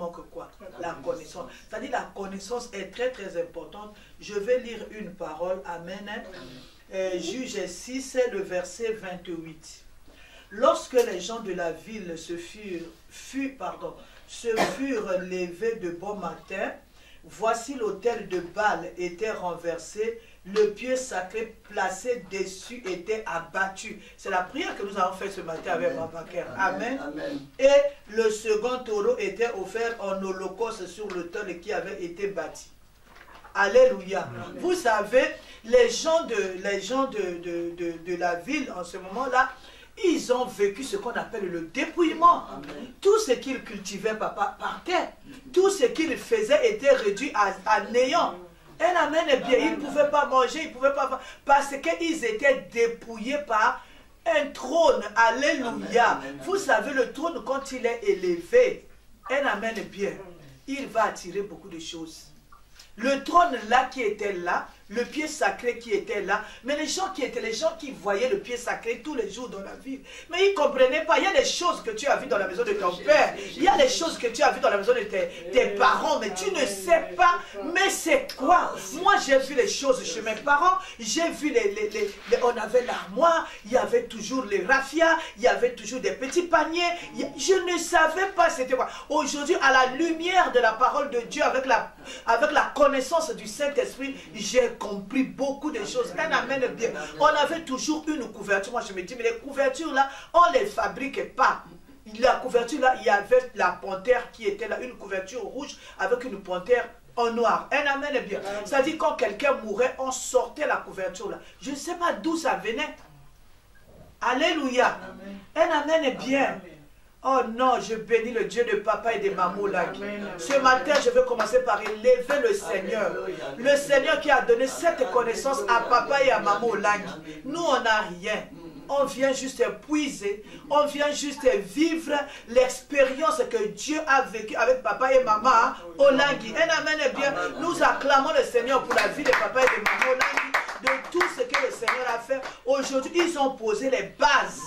manque quoi? La connaissance. C'est-à-dire la connaissance est très très importante. Je vais lire une parole. Amen. Juge 6, le verset 28. Lorsque les gens de la ville se furent levés de bon matin, voici l'autel de Baal était renversé, le pieu sacré placé dessus était abattu. C'est la prière que nous avons faite ce matin avec Babaker. Amen. Amen. Et le second taureau était offert en holocauste sur l'autel qui avait été bâti. Alléluia. Amen. Vous savez, les gens de la ville en ce moment-là, ils ont vécu ce qu'on appelle le dépouillement. Amen. Tout ce qu'ils cultivaient par terre, tout ce qu'ils faisaient était réduit à néant. Un amen est bien, ils ne pouvaient pas manger, ils ne pouvaient pas... Parce qu'ils étaient dépouillés par un trône. Alléluia. Amen. Vous savez, le trône, quand il est élevé, un amen est bien, il va attirer beaucoup de choses. Le trône là qui était là, le pied sacré qui était là, mais les gens qui voyaient le pied sacré tous les jours dans la ville, mais ils ne comprenaient pas. Il y a des choses que tu as vues dans la maison de ton père, il y a des choses que tu as vues dans la maison de tes parents, mais tu ne sais pas, mais c'est quoi? Moi j'ai vu les choses chez mes parents, j'ai vu on avait l'armoire, il y avait toujours les raffias, il y avait toujours des petits paniers, je ne savais pas c'était quoi. Aujourd'hui, à la lumière de la parole de Dieu, avec la connaissance du Saint-Esprit, j'ai compris beaucoup de choses. Un amen bien. On avait toujours une couverture. Moi, je me dis, mais les couvertures là, on ne les fabrique pas. La couverture là, il y avait la panthère qui était là, une couverture rouge avec une panthère en noir. Un amen bien. C'est-à-dire, quand quelqu'un mourait, on sortait la couverture là. Je ne sais pas d'où ça venait. Alléluia. Un amen est bien. Oh non, je bénis le Dieu de papa et de maman là. Ce matin, je vais commencer par élever le Seigneur. Le Seigneur qui a donné cette connaissance à papa et à maman là. Nous, on n'a rien. On vient juste puiser, on vient juste vivre l'expérience que Dieu a vécue avec papa et maman au Langui. Un amen est bien. Nous acclamons le Seigneur pour la vie de papa et de maman au Langui. De tout ce que le Seigneur a fait. Aujourd'hui, ils ont posé les bases.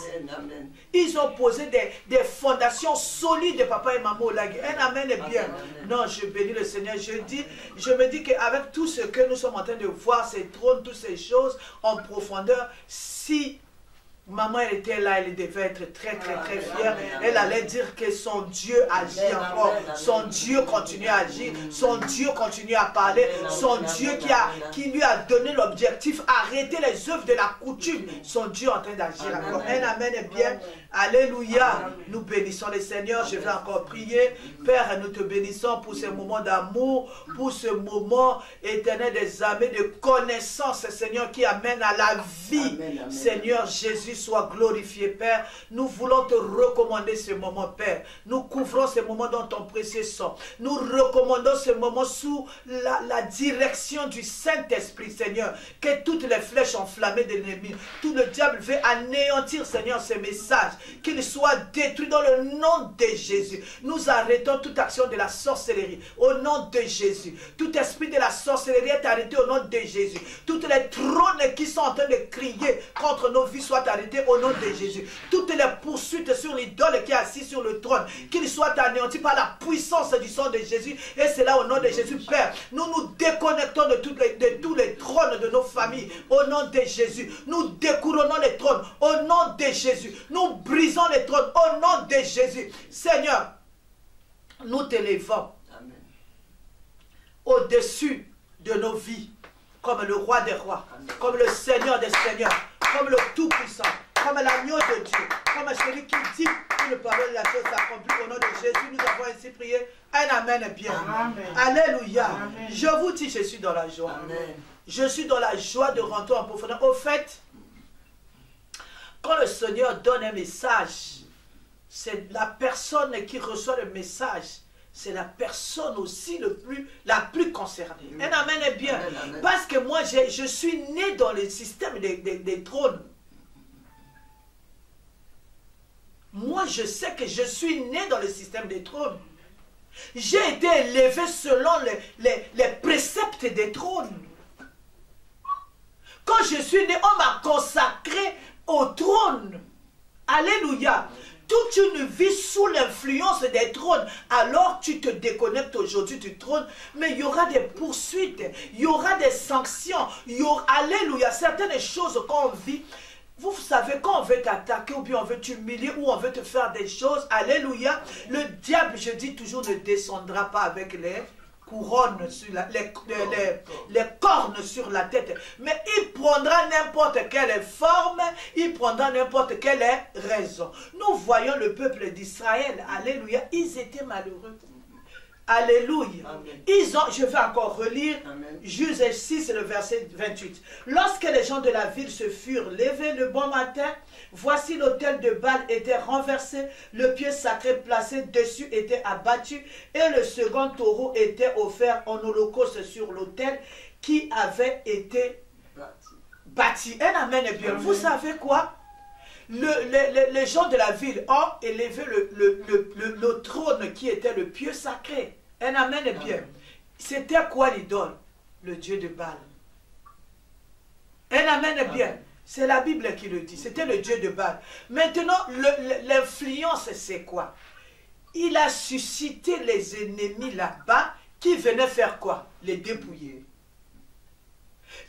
Ils ont posé des fondations solides de papa et maman au Langui. Un amen est bien. Non, je bénis le Seigneur. Je me dis qu'avec tout ce que nous sommes en train de voir, ces trônes, toutes ces choses en profondeur, si maman elle était là, elle devait être très très très fière. Elle allait dire que son Dieu agit encore. Son Dieu continue à agir. Son Dieu continue à parler. Son Dieu qui lui a donné l'objectif, arrêter les œuvres de la coutume. Son Dieu est en train d'agir encore. Un amen est bien. Alléluia. Nous bénissons le Seigneur. Je vais encore prier. Père, nous te bénissons pour ce moment d'amour, pour ce moment éternel des armées de connaissance, Seigneur, qui amène à la vie. Seigneur Jésus, sois glorifié, Père. Nous voulons te recommander ce moment, Père. Nous couvrons ce moment dans ton précieux sang. Nous recommandons ce moment sous la direction du Saint-Esprit, Seigneur. Que toutes les flèches enflammées de l'ennemi, tout le diable veut anéantir, Seigneur, ce message. Qu'il soit détruit dans le nom de Jésus. Nous arrêtons toute action de la sorcellerie au nom de Jésus. Tout esprit de la sorcellerie est arrêté au nom de Jésus. Toutes les trônes qui sont en train de crier contre nos vies soient arrêtés au nom de Jésus. Toutes les poursuites sur l'idole qui est assis sur le trône, qu'ils soient anéantis par la puissance du sang de Jésus. Et c'est là au nom de Jésus, Père. Nous nous déconnectons de tous les trônes de nos familles au nom de Jésus. Nous découronnons les trônes au nom de Jésus. Nous brisons les trônes au nom de Jésus. Seigneur, nous t'élevons au-dessus de nos vies comme le roi des rois, comme le Seigneur des seigneurs, comme le Tout-Puissant, comme l'agneau de Dieu, comme celui qui dit une parole de la chose s'accomplit au nom de Jésus. Nous avons ainsi prié. Un amen bien. Amen. Alléluia. Amen. Je vous dis, je suis dans la joie. Amen. Je suis dans la joie de rentrer en profondeur. Au fait, quand le Seigneur donne un message, c'est la personne qui reçoit le message. C'est la personne aussi la plus concernée. Un amen est bien. Amen. Parce que moi, je suis né dans le système des trônes. Moi, je sais que je suis né dans le système des trônes. J'ai été élevé selon les préceptes des trônes. Quand je suis né, on m'a consacré au trône. Alléluia. toute une vie sous l'influence des trônes, alors tu te déconnectes aujourd'hui du trône, mais il y aura des poursuites, il y aura des sanctions, il y aura, alléluia, certaines choses qu'on vit. Vous savez, quand on veut t'attaquer ou bien on veut t'humilier ou on veut te faire des choses, alléluia, le diable, je dis toujours, ne descendra pas avec les couronnes, sur les cornes sur la tête. Mais il prendra n'importe quelle forme, il prendra n'importe quelle raison. Nous voyons le peuple d'Israël, alléluia, ils étaient malheureux. Alléluia. Je vais encore relire Juge 6, le verset 28. Lorsque les gens de la ville se furent levés le bon matin, voici l'autel de Baal était renversé, le pied sacré placé dessus était abattu, et le second taureau était offert en holocauste sur l'autel qui avait été bâti. Un amen est bien. Vous savez quoi? Les gens de la ville ont élevé le trône qui était le pieu sacré. Un amen est bien. C'était quoi l'idole? Le dieu de Baal. Un amen est bien. C'est la Bible qui le dit. C'était le dieu de Baal. Maintenant, l'influence, c'est quoi? Il a suscité les ennemis là-bas qui venaient faire quoi? Les dépouiller.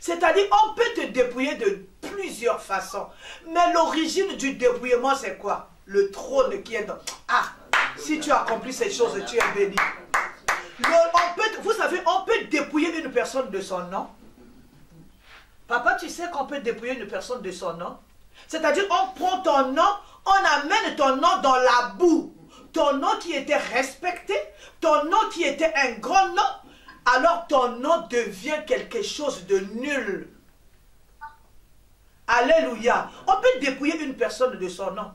C'est-à-dire, on peut te dépouiller de plusieurs façons. Mais l'origine du dépouillement, c'est quoi? Le trône qui est dans... Ah, si tu accomplis ces choses, tu es béni. Vous savez, on peut dépouiller une personne de son nom. Papa, tu sais qu'on peut dépouiller une personne de son nom? C'est-à-dire, on prend ton nom, on amène ton nom dans la boue. Ton nom qui était respecté, ton nom qui était un grand nom, alors ton nom devient quelque chose de nul. Alléluia. On peut dépouiller une personne de son nom.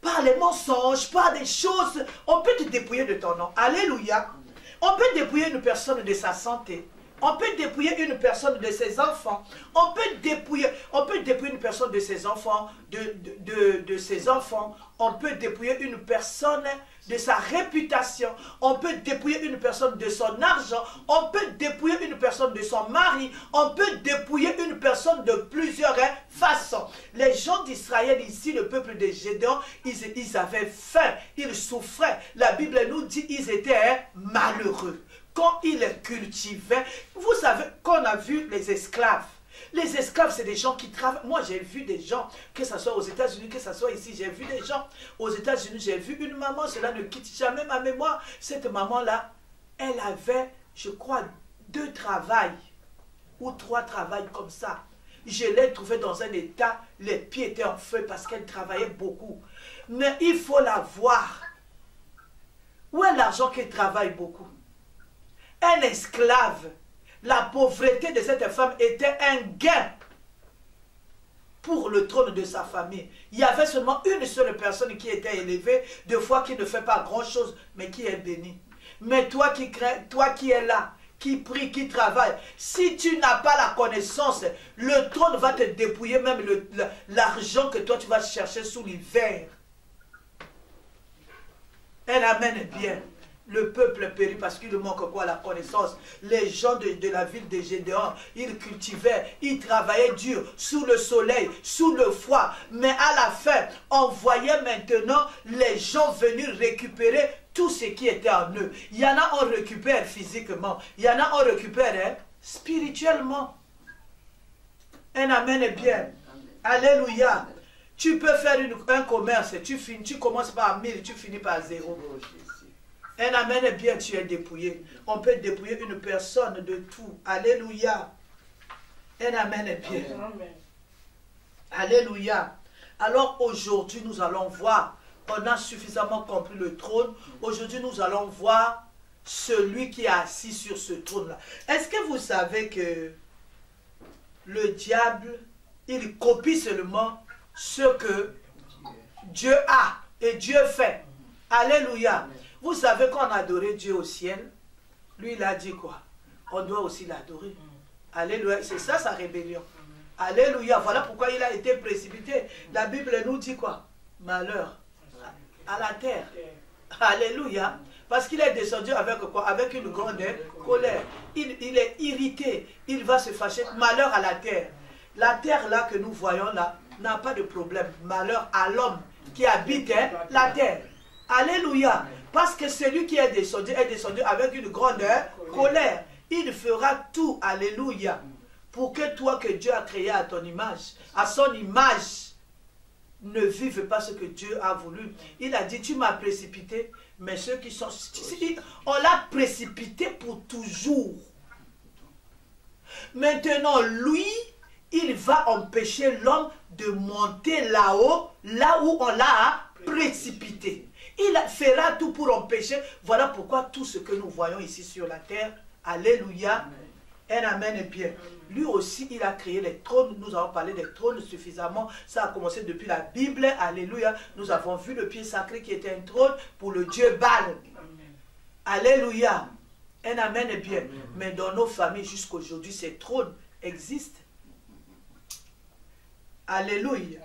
Par les mensonges, par des choses. On peut te dépouiller de ton nom. Alléluia. On peut dépouiller une personne de sa santé. On peut dépouiller une personne de ses enfants. On peut dépouiller une personne de ses enfants, de ses enfants. On peut dépouiller une personne de sa réputation. On peut dépouiller une personne de son argent. On peut dépouiller une personne de son mari. On peut dépouiller une personne de plusieurs façons. Les gens d'Israël ici, le peuple de Gédéon, ils avaient faim, ils souffraient. La Bible nous dit qu'ils étaient malheureux. Quand ils cultivaient, vous savez qu'on a vu les esclaves. Les esclaves, c'est des gens qui travaillent. Moi, j'ai vu des gens, que ce soit aux États-Unis, que ce soit ici, j'ai vu des gens. Aux États-Unis, j'ai vu une maman, cela ne quitte jamais ma mémoire. Cette maman-là, elle avait, je crois, 2 travails ou 3 travails comme ça. Je l'ai trouvée dans un état, les pieds étaient en feu parce qu'elle travaillait beaucoup. Mais il faut la voir. Où est l'argent qu'elle travaille beaucoup? Un esclave, la pauvreté de cette femme était un gain pour le trône de sa famille. Il y avait seulement une seule personne qui était élevée, des fois qui ne fait pas grand-chose, mais qui est bénie. Mais toi qui crains, toi qui es là, qui prie, qui travaille, si tu n'as pas la connaissance, le trône va te dépouiller même l'argent que toi tu vas chercher sous l'hiver. Elle amène bien. Le peuple périt parce qu'il manque quoi? La connaissance. Les gens de la ville de Gédéon, ils cultivaient, ils travaillaient dur, sous le soleil, sous le froid. Mais à la fin, on voyait maintenant les gens venir récupérer tout ce qui était en eux. Il y en a, on récupère physiquement. Il y en a, on récupère spirituellement. Un amen est bien. Alléluia. Tu peux faire un commerce, tu commences par 1000, tu finis par 0. Un amen est bien, tu es dépouillé. On peut dépouiller une personne de tout. Alléluia. Un amen est bien. Alléluia. Alors aujourd'hui, nous allons voir. On a suffisamment compris le trône. Aujourd'hui, nous allons voir celui qui est assis sur ce trône-là. Est-ce que vous savez que le diable, il copie seulement ce que Dieu a et Dieu fait? Alléluia. Vous savez qu'on adorait Dieu au ciel. Lui, il a dit quoi? On doit aussi l'adorer. Alléluia. C'est ça sa rébellion. Alléluia. Voilà pourquoi il a été précipité. La Bible nous dit quoi? Malheur à la terre. Alléluia. Parce qu'il est descendu avec quoi? Avec une grande colère. Il est irrité. Il va se fâcher. Malheur à la terre. La terre là que nous voyons là, n'a pas de problème. Malheur à l'homme qui habite la terre. Alléluia. Parce que celui qui est descendu avec une grande colère. Il fera tout, alléluia, pour que toi que Dieu a créé à ton image, à son image, ne vive pas ce que Dieu a voulu. Il a dit, tu m'as précipité, mais ceux qui sont... On l'a précipité pour toujours. Maintenant, lui, il va empêcher l'homme de monter là-haut, là où on l'a précipité. Il fera tout pour empêcher. Voilà pourquoi tout ce que nous voyons ici sur la terre, alléluia, un amen et bien. Lui aussi, il a créé les trônes. Nous avons parlé des trônes suffisamment. Ça a commencé depuis la Bible. Alléluia. Nous avons vu le pied sacré qui était un trône pour le Dieu Baal. Alléluia. Un amen et bien. Mais dans nos familles, jusqu'aujourd'hui, ces trônes existent. Alléluia.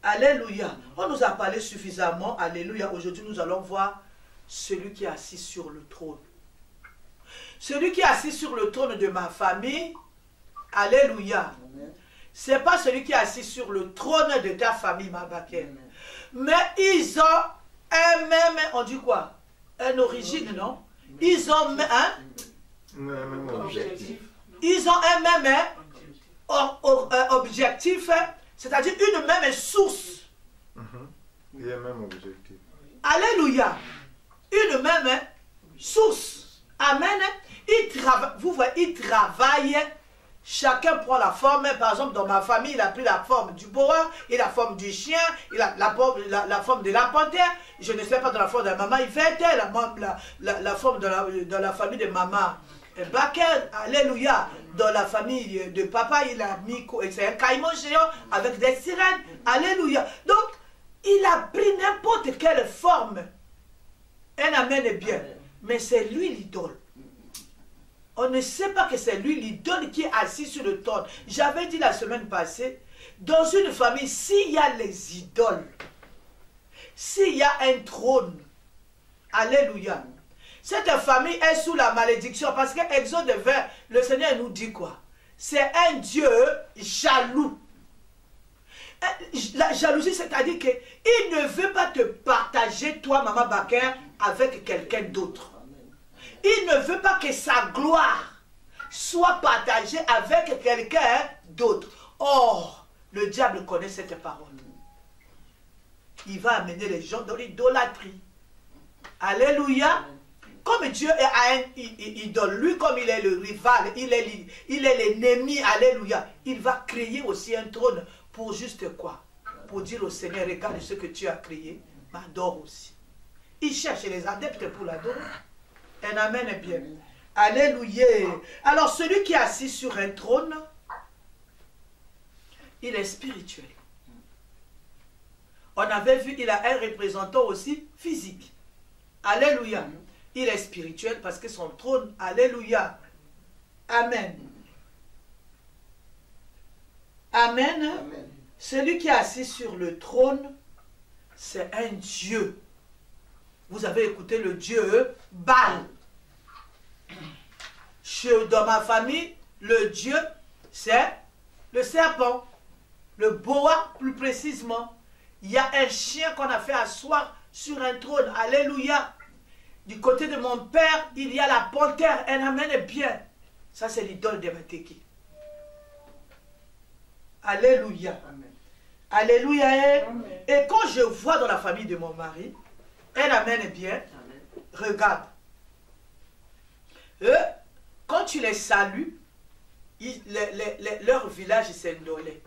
Alléluia. On nous a parlé suffisamment. Alléluia. Aujourd'hui, nous allons voir celui qui est assis sur le trône. Celui qui est assis sur le trône de ma famille, alléluia, ce n'est pas celui qui est assis sur le trône de ta famille, ma baquette. Mais ils ont un même, on dit quoi? Une origine, non? Ils ont un objectif. Ils ont un même objectif, c'est-à-dire une même source. Il y a un même objectif. Alléluia. Une même source. Amen. Vous voyez, ils travaillent, chacun prend la forme. Par exemple, dans ma famille, il a pris la forme du boa, il a la forme du chien, il a la forme de la panthère. Je ne sais pas dans la forme de la maman Yvette, la forme de la famille de maman Bakel, alléluia. Dans la famille de papa, il a mis un caïman géant avec des sirènes, alléluia. Donc, il a pris n'importe quelle forme. Un amen est bien. Mais c'est lui l'idole. On ne sait pas que c'est lui l'idole qui est assis sur le trône. J'avais dit la semaine passée, dans une famille, s'il y a les idoles, s'il y a un trône, alléluia, cette famille est sous la malédiction. Parce que Exode 20, le Seigneur nous dit quoi? C'est un Dieu jaloux. La jalousie, c'est-à-dire qu'il ne veut pas te partager, toi, Maman Baker, avec quelqu'un d'autre. Il ne veut pas que sa gloire soit partagée avec quelqu'un d'autre. Or, le diable connaît cette parole. Il va amener les gens dans l'idolâtrie. Alléluia. Comme Dieu a un idole, lui comme il est le rival, il est l'ennemi, alléluia. Il va créer aussi un trône pour juste quoi? Pour dire au Seigneur, regarde ce que tu as créé, m'adore aussi. Il cherche les adeptes pour l'adorer. Un amen est bien. Alléluia. Alors celui qui est assis sur un trône, il est spirituel. On avait vu, il a un représentant aussi physique. Alléluia. Il est spirituel parce que son trône, alléluia. Amen. Amen. Amen. Celui qui est assis sur le trône, c'est un Dieu. Vous avez écouté le Dieu Baal. Dans ma famille, le Dieu, c'est le serpent. Le boa, plus précisément. Il y a un chien qu'on a fait asseoir sur un trône. Alléluia. Du côté de mon père, il y a la panthère. Elle amène bien. Ça, c'est l'idole de Mateki. Alléluia. Amen. Alléluia. Amen. Et quand je vois dans la famille de mon mari, elle amène bien. Amen. Regarde. Eux, quand tu les salues, leur village c'est Ndolé.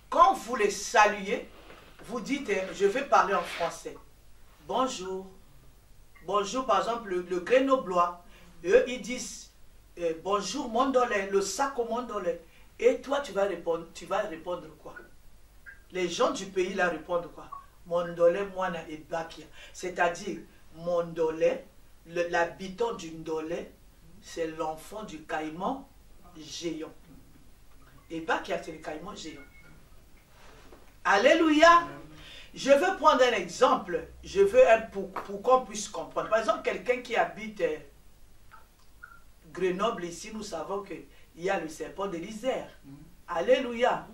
Quand vous les saluez, vous dites, je vais parler en français. Bonjour. Bonjour, par exemple, le Grenoblois. Eux, ils disent, bonjour Mondolé, le sac au Mondolé. Et toi, tu vas répondre quoi? Les gens du pays là répondent quoi? Mondolé, Moana et Bakia. C'est-à-dire, Mondolé, l'habitant du Ndolé, c'est l'enfant du caïman géant. Et Bakia, c'est le caïman géant. Alléluia. Je veux prendre un exemple. Je veux pour qu'on puisse comprendre. Par exemple, quelqu'un qui habite Grenoble, ici, nous savons qu'il y a le serpent de l'Isère. Alléluia.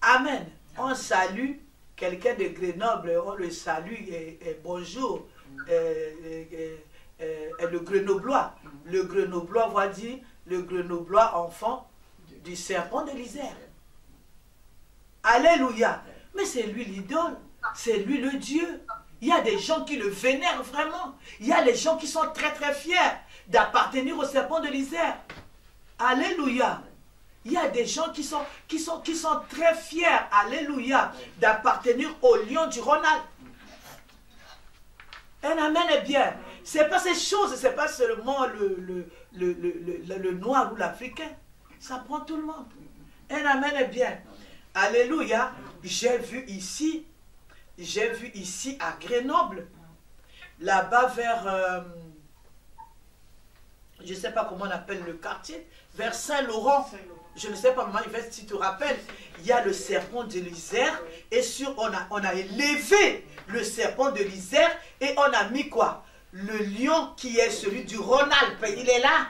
Amen. On salue quelqu'un de Grenoble, on le salue et bonjour. Le Grenoblois. Le Grenoblois va dire le Grenoblois enfant du serpent de l'Isère. Alléluia. Mais c'est lui l'idole. C'est lui le Dieu. Il y a des gens qui le vénèrent vraiment. Il y a les gens qui sont très très fiers d'appartenir au serpent de l'Isère. Alléluia. Il y a des gens qui sont très fiers, alléluia, d'appartenir au lion du Rhône-Alpes. Un amen est bien. Ce n'est pas ces choses, ce n'est pas seulement le noir ou l'africain. Ça prend tout le monde. Un amen est bien. Alléluia. J'ai vu ici à Grenoble, là-bas vers, je ne sais pas comment on appelle le quartier, vers Saint-Laurent. Je ne sais pas, maman Yvette, si tu te rappelles, il y a le serpent de l'Isère et on a élevé le serpent de l'Isère et on a mis quoi? Le lion qui est celui du Rhône-Alpes. Il est là.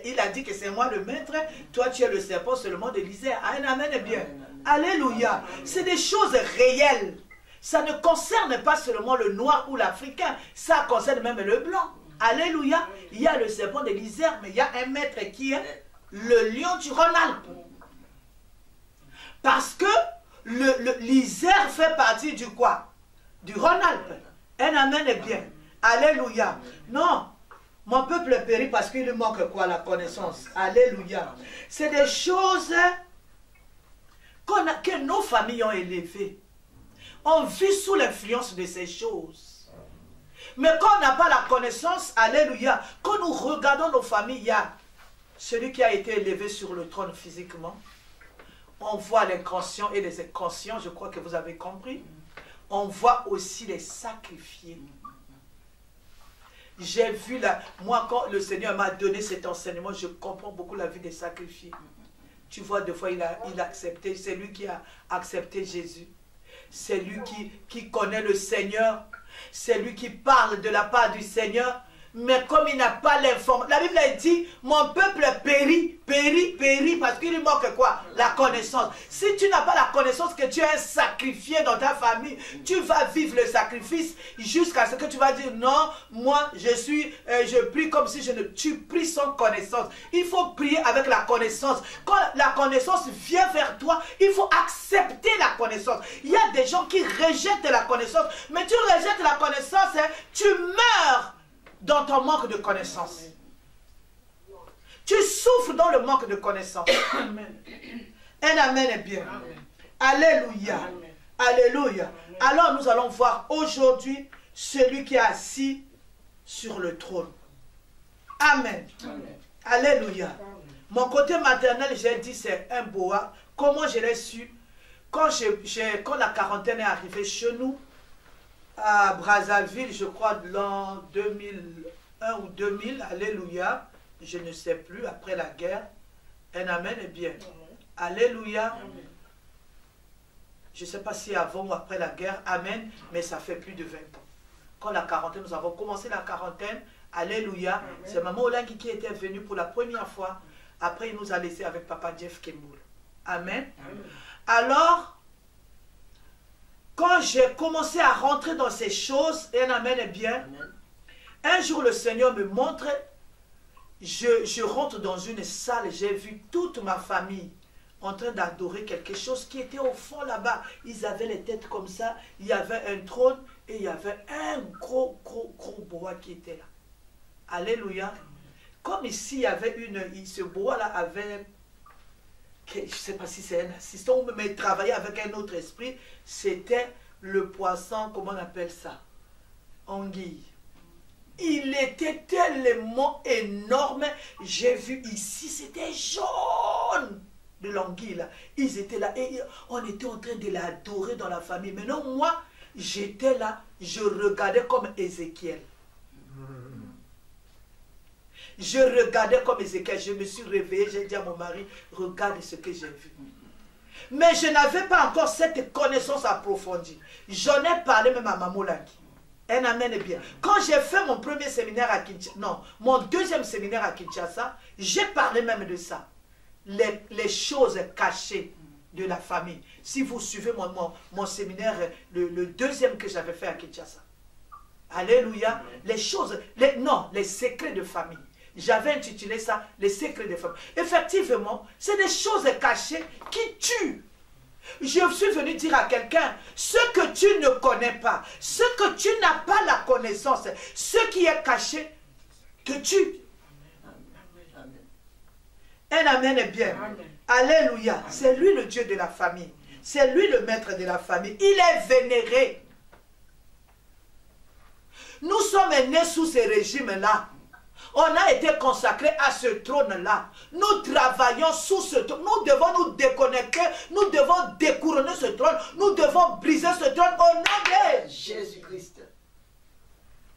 Il a dit que c'est moi le maître, toi tu es le serpent seulement de l'Isère. Un amen est bien. Alléluia. C'est des choses réelles. Ça ne concerne pas seulement le noir ou l'africain, ça concerne même le blanc. Alléluia. Il y a le serpent de l'Isère, mais il y a un maître qui est le lion du Rhône-Alpes. Parce que l'Isère fait partie du quoi? Du Rhône-Alpes. Un amen est bien. Alléluia. Non, mon peuple périt parce qu'il lui manque quoi? La connaissance. Alléluia. C'est des choses que nos familles ont élevées. On vit sous l'influence de ces choses. Mais quand on n'a pas la connaissance, alléluia, quand nous regardons nos familles, il y a celui qui a été élevé sur le trône physiquement. On voit les conscients et les inconscients, je crois que vous avez compris. On voit aussi les sacrifiés. J'ai vu moi quand le Seigneur m'a donné cet enseignement, je comprends beaucoup la vie des sacrifiés. Tu vois, des fois il a accepté, c'est lui qui a accepté Jésus. C'est lui qui connaît le Seigneur. C'est lui qui parle de la part du Seigneur. Mais comme il n'a pas l'information, la Bible a dit, mon peuple périt, parce qu'il lui manque quoi? La connaissance. Si tu n'as pas la connaissance que tu es un sacrifié dans ta famille, tu vas vivre le sacrifice jusqu'à ce que tu vas dire, non, moi je prie comme si tu pries sans connaissance. Il faut prier avec la connaissance. Quand la connaissance vient vers toi, il faut accepter la connaissance. Il y a des gens qui rejettent la connaissance, mais tu rejettes la connaissance, tu meurs dans ton manque de connaissance. Tu souffres dans le manque de connaissance. Amen. Un amen est bien. Amen. Alléluia. Amen. Alléluia. Amen. Alors nous allons voir aujourd'hui celui qui est assis sur le trône. Amen. Amen. Alléluia. Amen. Mon côté maternel, j'ai dit c'est un boa. Comment je l'ai su? Quand la quarantaine est arrivée chez nous, à Brazzaville, je crois, de l'an 2001 ou 2000, alléluia, je ne sais plus, après la guerre, un amen est bien. Alléluia. Amen. Je ne sais pas si avant ou après la guerre, amen, mais ça fait plus de 20 ans. Quand la quarantaine, nous avons commencé la quarantaine, alléluia, c'est maman Olangi qui était venue pour la première fois, après il nous a laissé avec papa Jeff Kemboul. Amen. Amen. Alors, quand j'ai commencé à rentrer dans ces choses, et un amen est bien, amen. Un jour le Seigneur me montre, je rentre dans une salle, j'ai vu toute ma famille en train d'adorer quelque chose qui était au fond là-bas. Ils avaient les têtes comme ça, il y avait un trône et il y avait un gros boa qui était là. Alléluia. Comme ici, il y avait ce boa-là avait, je ne sais pas si c'est un assistant, mais il travaillait avec un autre esprit, c'était le poisson, comment on appelle ça? Anguille. Il était tellement énorme, j'ai vu ici, c'était jaune de l'anguille là. Ils étaient là et on était en train de l'adorer dans la famille. Maintenant, moi, j'étais là, je regardais comme Ézéchiel. Je regardais comme Ézéchiel, je me suis réveillée, j'ai dit à mon mari, regarde ce que j'ai vu. Mais je n'avais pas encore cette connaissance approfondie. J'en ai parlé même à Maman Laki. Un amen est bien. Quand j'ai fait mon premier séminaire à Kinshasa, non, mon deuxième séminaire à Kinshasa, j'ai parlé même de ça. Les choses cachées de la famille. Si vous suivez mon séminaire, le deuxième que j'avais fait à Kinshasa. Alléluia. Les choses, les secrets de famille. J'avais intitulé ça, les secrets de famille. Effectivement, c'est des choses cachées qui tuent. Je suis venu dire à quelqu'un, ce que tu ne connais pas, ce que tu n'as pas la connaissance, ce qui est caché, te tue. Un amen est bien. Amen. Alléluia. C'est lui le Dieu de la famille. C'est lui le maître de la famille. Il est vénéré. Nous sommes nés sous ce régime-là. On a été consacrés à ce trône-là. Nous travaillons sous ce trône. Nous devons nous déconnecter. Nous devons découronner ce trône. Nous devons briser ce trône au nom de Jésus-Christ.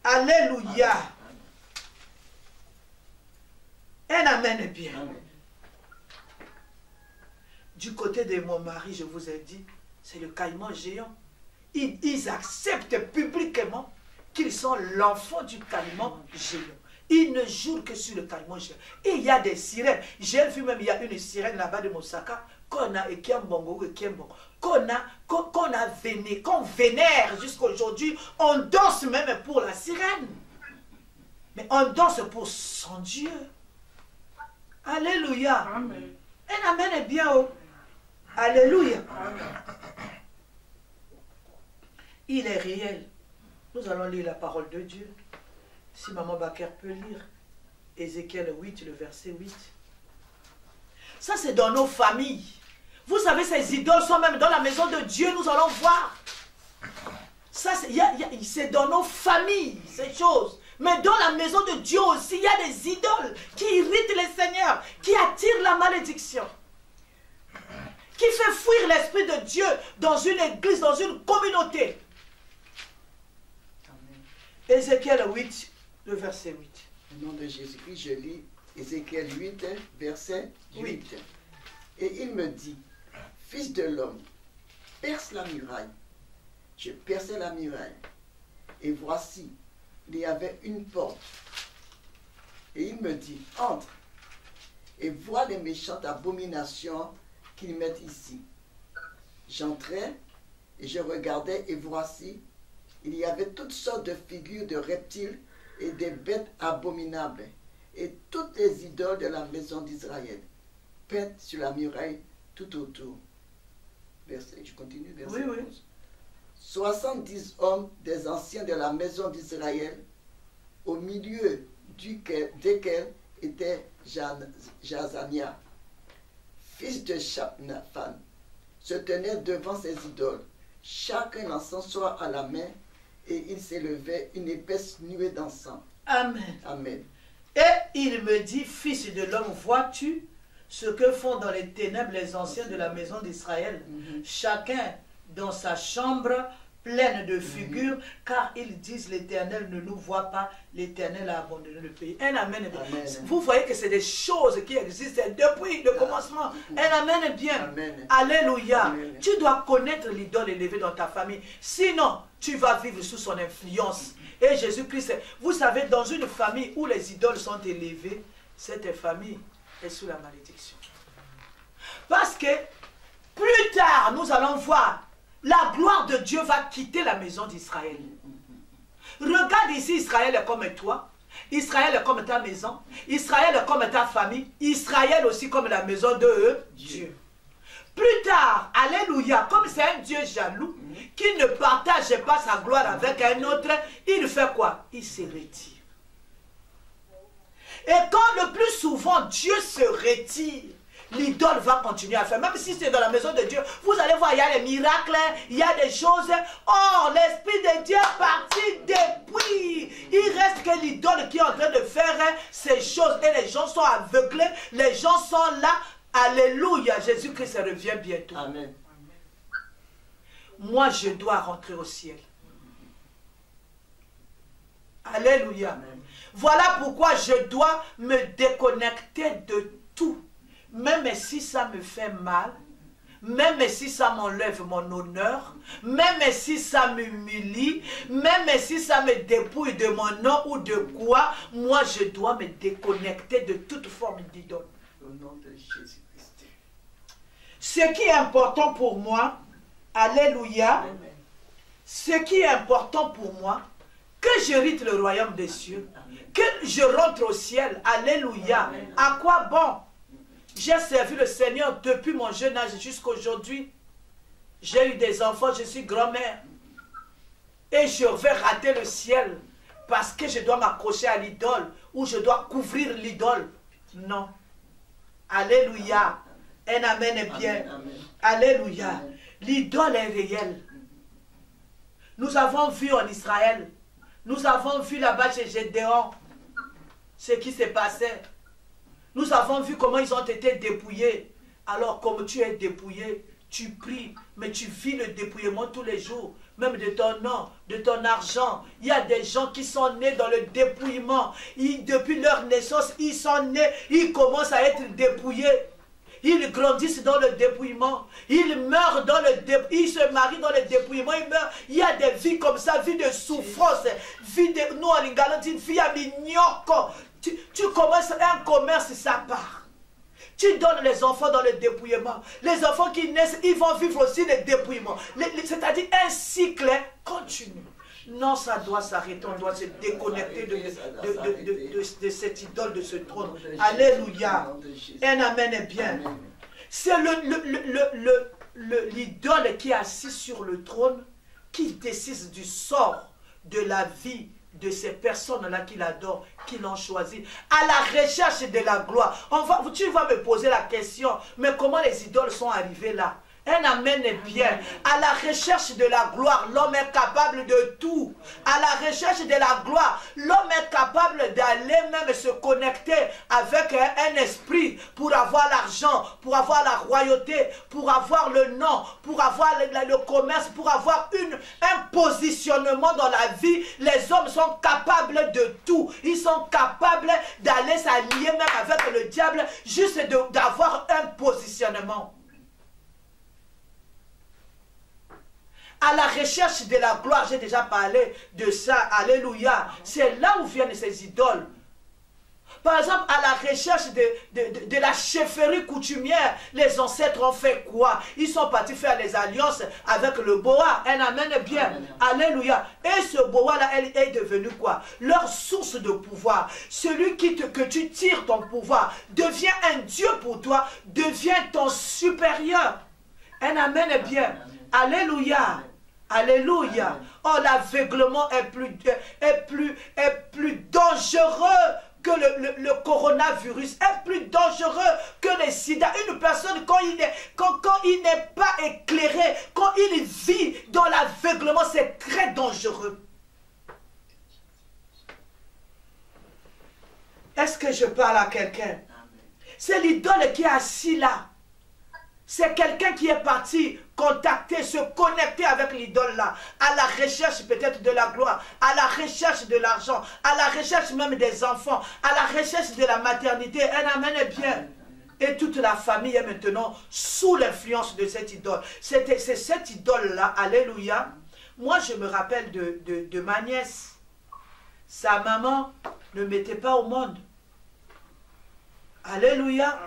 Alléluia. Un amen est bien. Amen. Du côté de mon mari, je vous ai dit, c'est le caïman géant. Ils acceptent publiquement qu'ils sont l'enfant du caïman géant. Ils ne jurent que sur le caïman géant. Et il y a des sirènes. J'ai vu même, il y a une sirène là-bas de Mosaka, qu'on vénère jusqu'à aujourd'hui. On danse même pour la sirène. Mais on danse pour son Dieu. Alléluia. Amen. Un amen est bien haut. Alléluia. Amen. Il est réel. Nous allons lire la parole de Dieu. Si Maman Baker peut lire. Ézéchiel 8, le verset 8. Ça, c'est dans nos familles. Vous savez, ces idoles sont même dans la maison de Dieu. Nous allons voir. Ça, c'est dans nos familles, ces choses. Mais dans la maison de Dieu aussi, il y a des idoles qui irritent les seigneurs, qui attirent la malédiction, qui fait fuir l'Esprit de Dieu dans une église, dans une communauté. Amen. Ézéchiel 8, le verset 8. Au nom de Jésus-Christ, je lis Ézéchiel 8, verset 8. Et il me dit, fils de l'homme, perce la muraille. Je perçai la muraille. Et voici, il y avait une porte. Et il me dit, entre et vois les méchantes abominations qu'ils mettent ici. J'entrai et je regardais et voici, il y avait toutes sortes de figures de reptiles et des bêtes abominables et toutes les idoles de la maison d'Israël, peintes sur la muraille tout autour. Je continue, verset 11. Oui. 70 hommes des anciens de la maison d'Israël, au milieu desquels était Jazania, fils de Shapnaphan, se tenait devant ces idoles, chacun l'encens à la main, et il s'élevait une épaisse nuée d'encens. Amen. Amen. Et il me dit, fils de l'homme, vois-tu ce que font dans les ténèbres les anciens de la maison d'Israël, chacun dans sa chambre pleine de figures, car ils disent l'Éternel ne nous voit pas, l'Éternel a abandonné le pays. Un amen. Amen. Vous voyez que c'est des choses qui existent depuis le commencement. Un amen est bien. Amen. Alléluia. Amen. Tu dois connaître l'idole élevée dans ta famille. Sinon, tu vas vivre sous son influence. Et Jésus-Christ, vous savez, dans une famille où les idoles sont élevées, cette famille est sous la malédiction. Parce que plus tard, nous allons voir, la gloire de Dieu va quitter la maison d'Israël. Regarde ici, Israël est comme toi. Israël est comme ta maison. Israël est comme ta famille. Israël aussi comme la maison de Dieu. Plus tard, alléluia, comme c'est un Dieu jaloux, qui ne partage pas sa gloire avec un autre, il fait quoi? Il se retire. Et quand le plus souvent Dieu se retire, l'idole va continuer à faire. Même si c'est dans la maison de Dieu, vous allez voir, il y a des miracles, il y a des choses. Or, l'Esprit de Dieu est parti depuis. Il reste que l'idole qui est en train de faire ces choses. Et les gens sont aveuglés, les gens sont là. Alléluia, Jésus-Christ revient bientôt. Amen. Moi, je dois rentrer au ciel. Alléluia. Amen. Voilà pourquoi je dois me déconnecter de tout. Même si ça me fait mal, même si ça m'enlève mon honneur, même si ça m'humilie, même si ça me dépouille de mon nom ou de quoi, moi je dois me déconnecter de toute forme d'idole. Au nom de Jésus-Christ. Ce qui est important pour moi, alléluia, ce qui est important pour moi, que j'hérite le royaume des cieux, que je rentre au ciel, alléluia. À quoi bon? J'ai servi le Seigneur depuis mon jeune âge jusqu'à aujourd'hui. J'ai eu des enfants, je suis grand-mère. Et je vais rater le ciel parce que je dois m'accrocher à l'idole ou je dois couvrir l'idole. Non. Alléluia. Un amen est bien. Alléluia. L'idole est réelle. Nous avons vu en Israël, nous avons vu là-bas chez Gédéon ce qui s'est passé. Nous avons vu comment ils ont été dépouillés. Alors comme tu es dépouillé, tu pries, mais tu vis le dépouillement tous les jours, même de ton nom, de ton argent. Il y a des gens qui sont nés dans le dépouillement. Depuis leur naissance, ils sont nés, ils commencent à être dépouillés. Ils grandissent dans le dépouillement. Ils meurent dans le dépouillement. Ils se marient dans le dépouillement. Ils meurent. Il y a des vies comme ça, vies de souffrance. Vie de, nous en Lingala, une vie à mignoko. Tu commences un commerce, ça part. Tu donnes les enfants dans le dépouillement. Les enfants qui naissent, ils vont vivre aussi le dépouillement. C'est-à-dire un cycle continu. Non, ça doit s'arrêter. On doit se déconnecter de cette idole, de ce trône. Alléluia. Un amen est bien. C'est l'idole qui est assis sur le trône qui décide du sort de la vie de ces personnes-là qui l'adorent, qui l'ont choisi, à la recherche de la gloire. Tu vas me poser la question, mais comment les idoles sont arrivées là? Un amen est bien. À la recherche de la gloire, l'homme est capable de tout. À la recherche de la gloire, l'homme est capable d'aller même se connecter avec un esprit pour avoir l'argent, pour avoir la royauté, pour avoir le nom, pour avoir le commerce, pour avoir un positionnement dans la vie. Les hommes sont capables de tout. Ils sont capables d'aller s'allier même avec le diable, juste d'avoir un positionnement. À la recherche de la gloire, j'ai déjà parlé de ça, alléluia. C'est là où viennent ces idoles. Par exemple, à la recherche de la chefferie coutumière, les ancêtres ont fait quoi? Ils sont partis faire les alliances avec le boa. Un amen bien. Amen. Alléluia. Et ce boa-là, elle est devenu quoi? Leur source de pouvoir. Celui que tu tires ton pouvoir devient un Dieu pour toi, devient ton supérieur. Un amen bien. Alléluia. Alléluia. Oh, l'aveuglement est plus dangereux que le coronavirus, est plus dangereux que le sida. Une personne, quand il n'est pas éclairé, quand il vit dans l'aveuglement, c'est très dangereux. Est-ce que je parle à quelqu'un? C'est l'idole qui est assis là. C'est quelqu'un qui est parti contacter, se connecter avec l'idole là, à la recherche peut-être de la gloire, à la recherche de l'argent, à la recherche même des enfants, à la recherche de la maternité. Un amen est bien. Et toute la famille est maintenant sous l'influence de cette idole. C'est cette idole-là, alléluia. Moi, je me rappelle de ma nièce. Sa maman ne mettait pas au monde. Alléluia.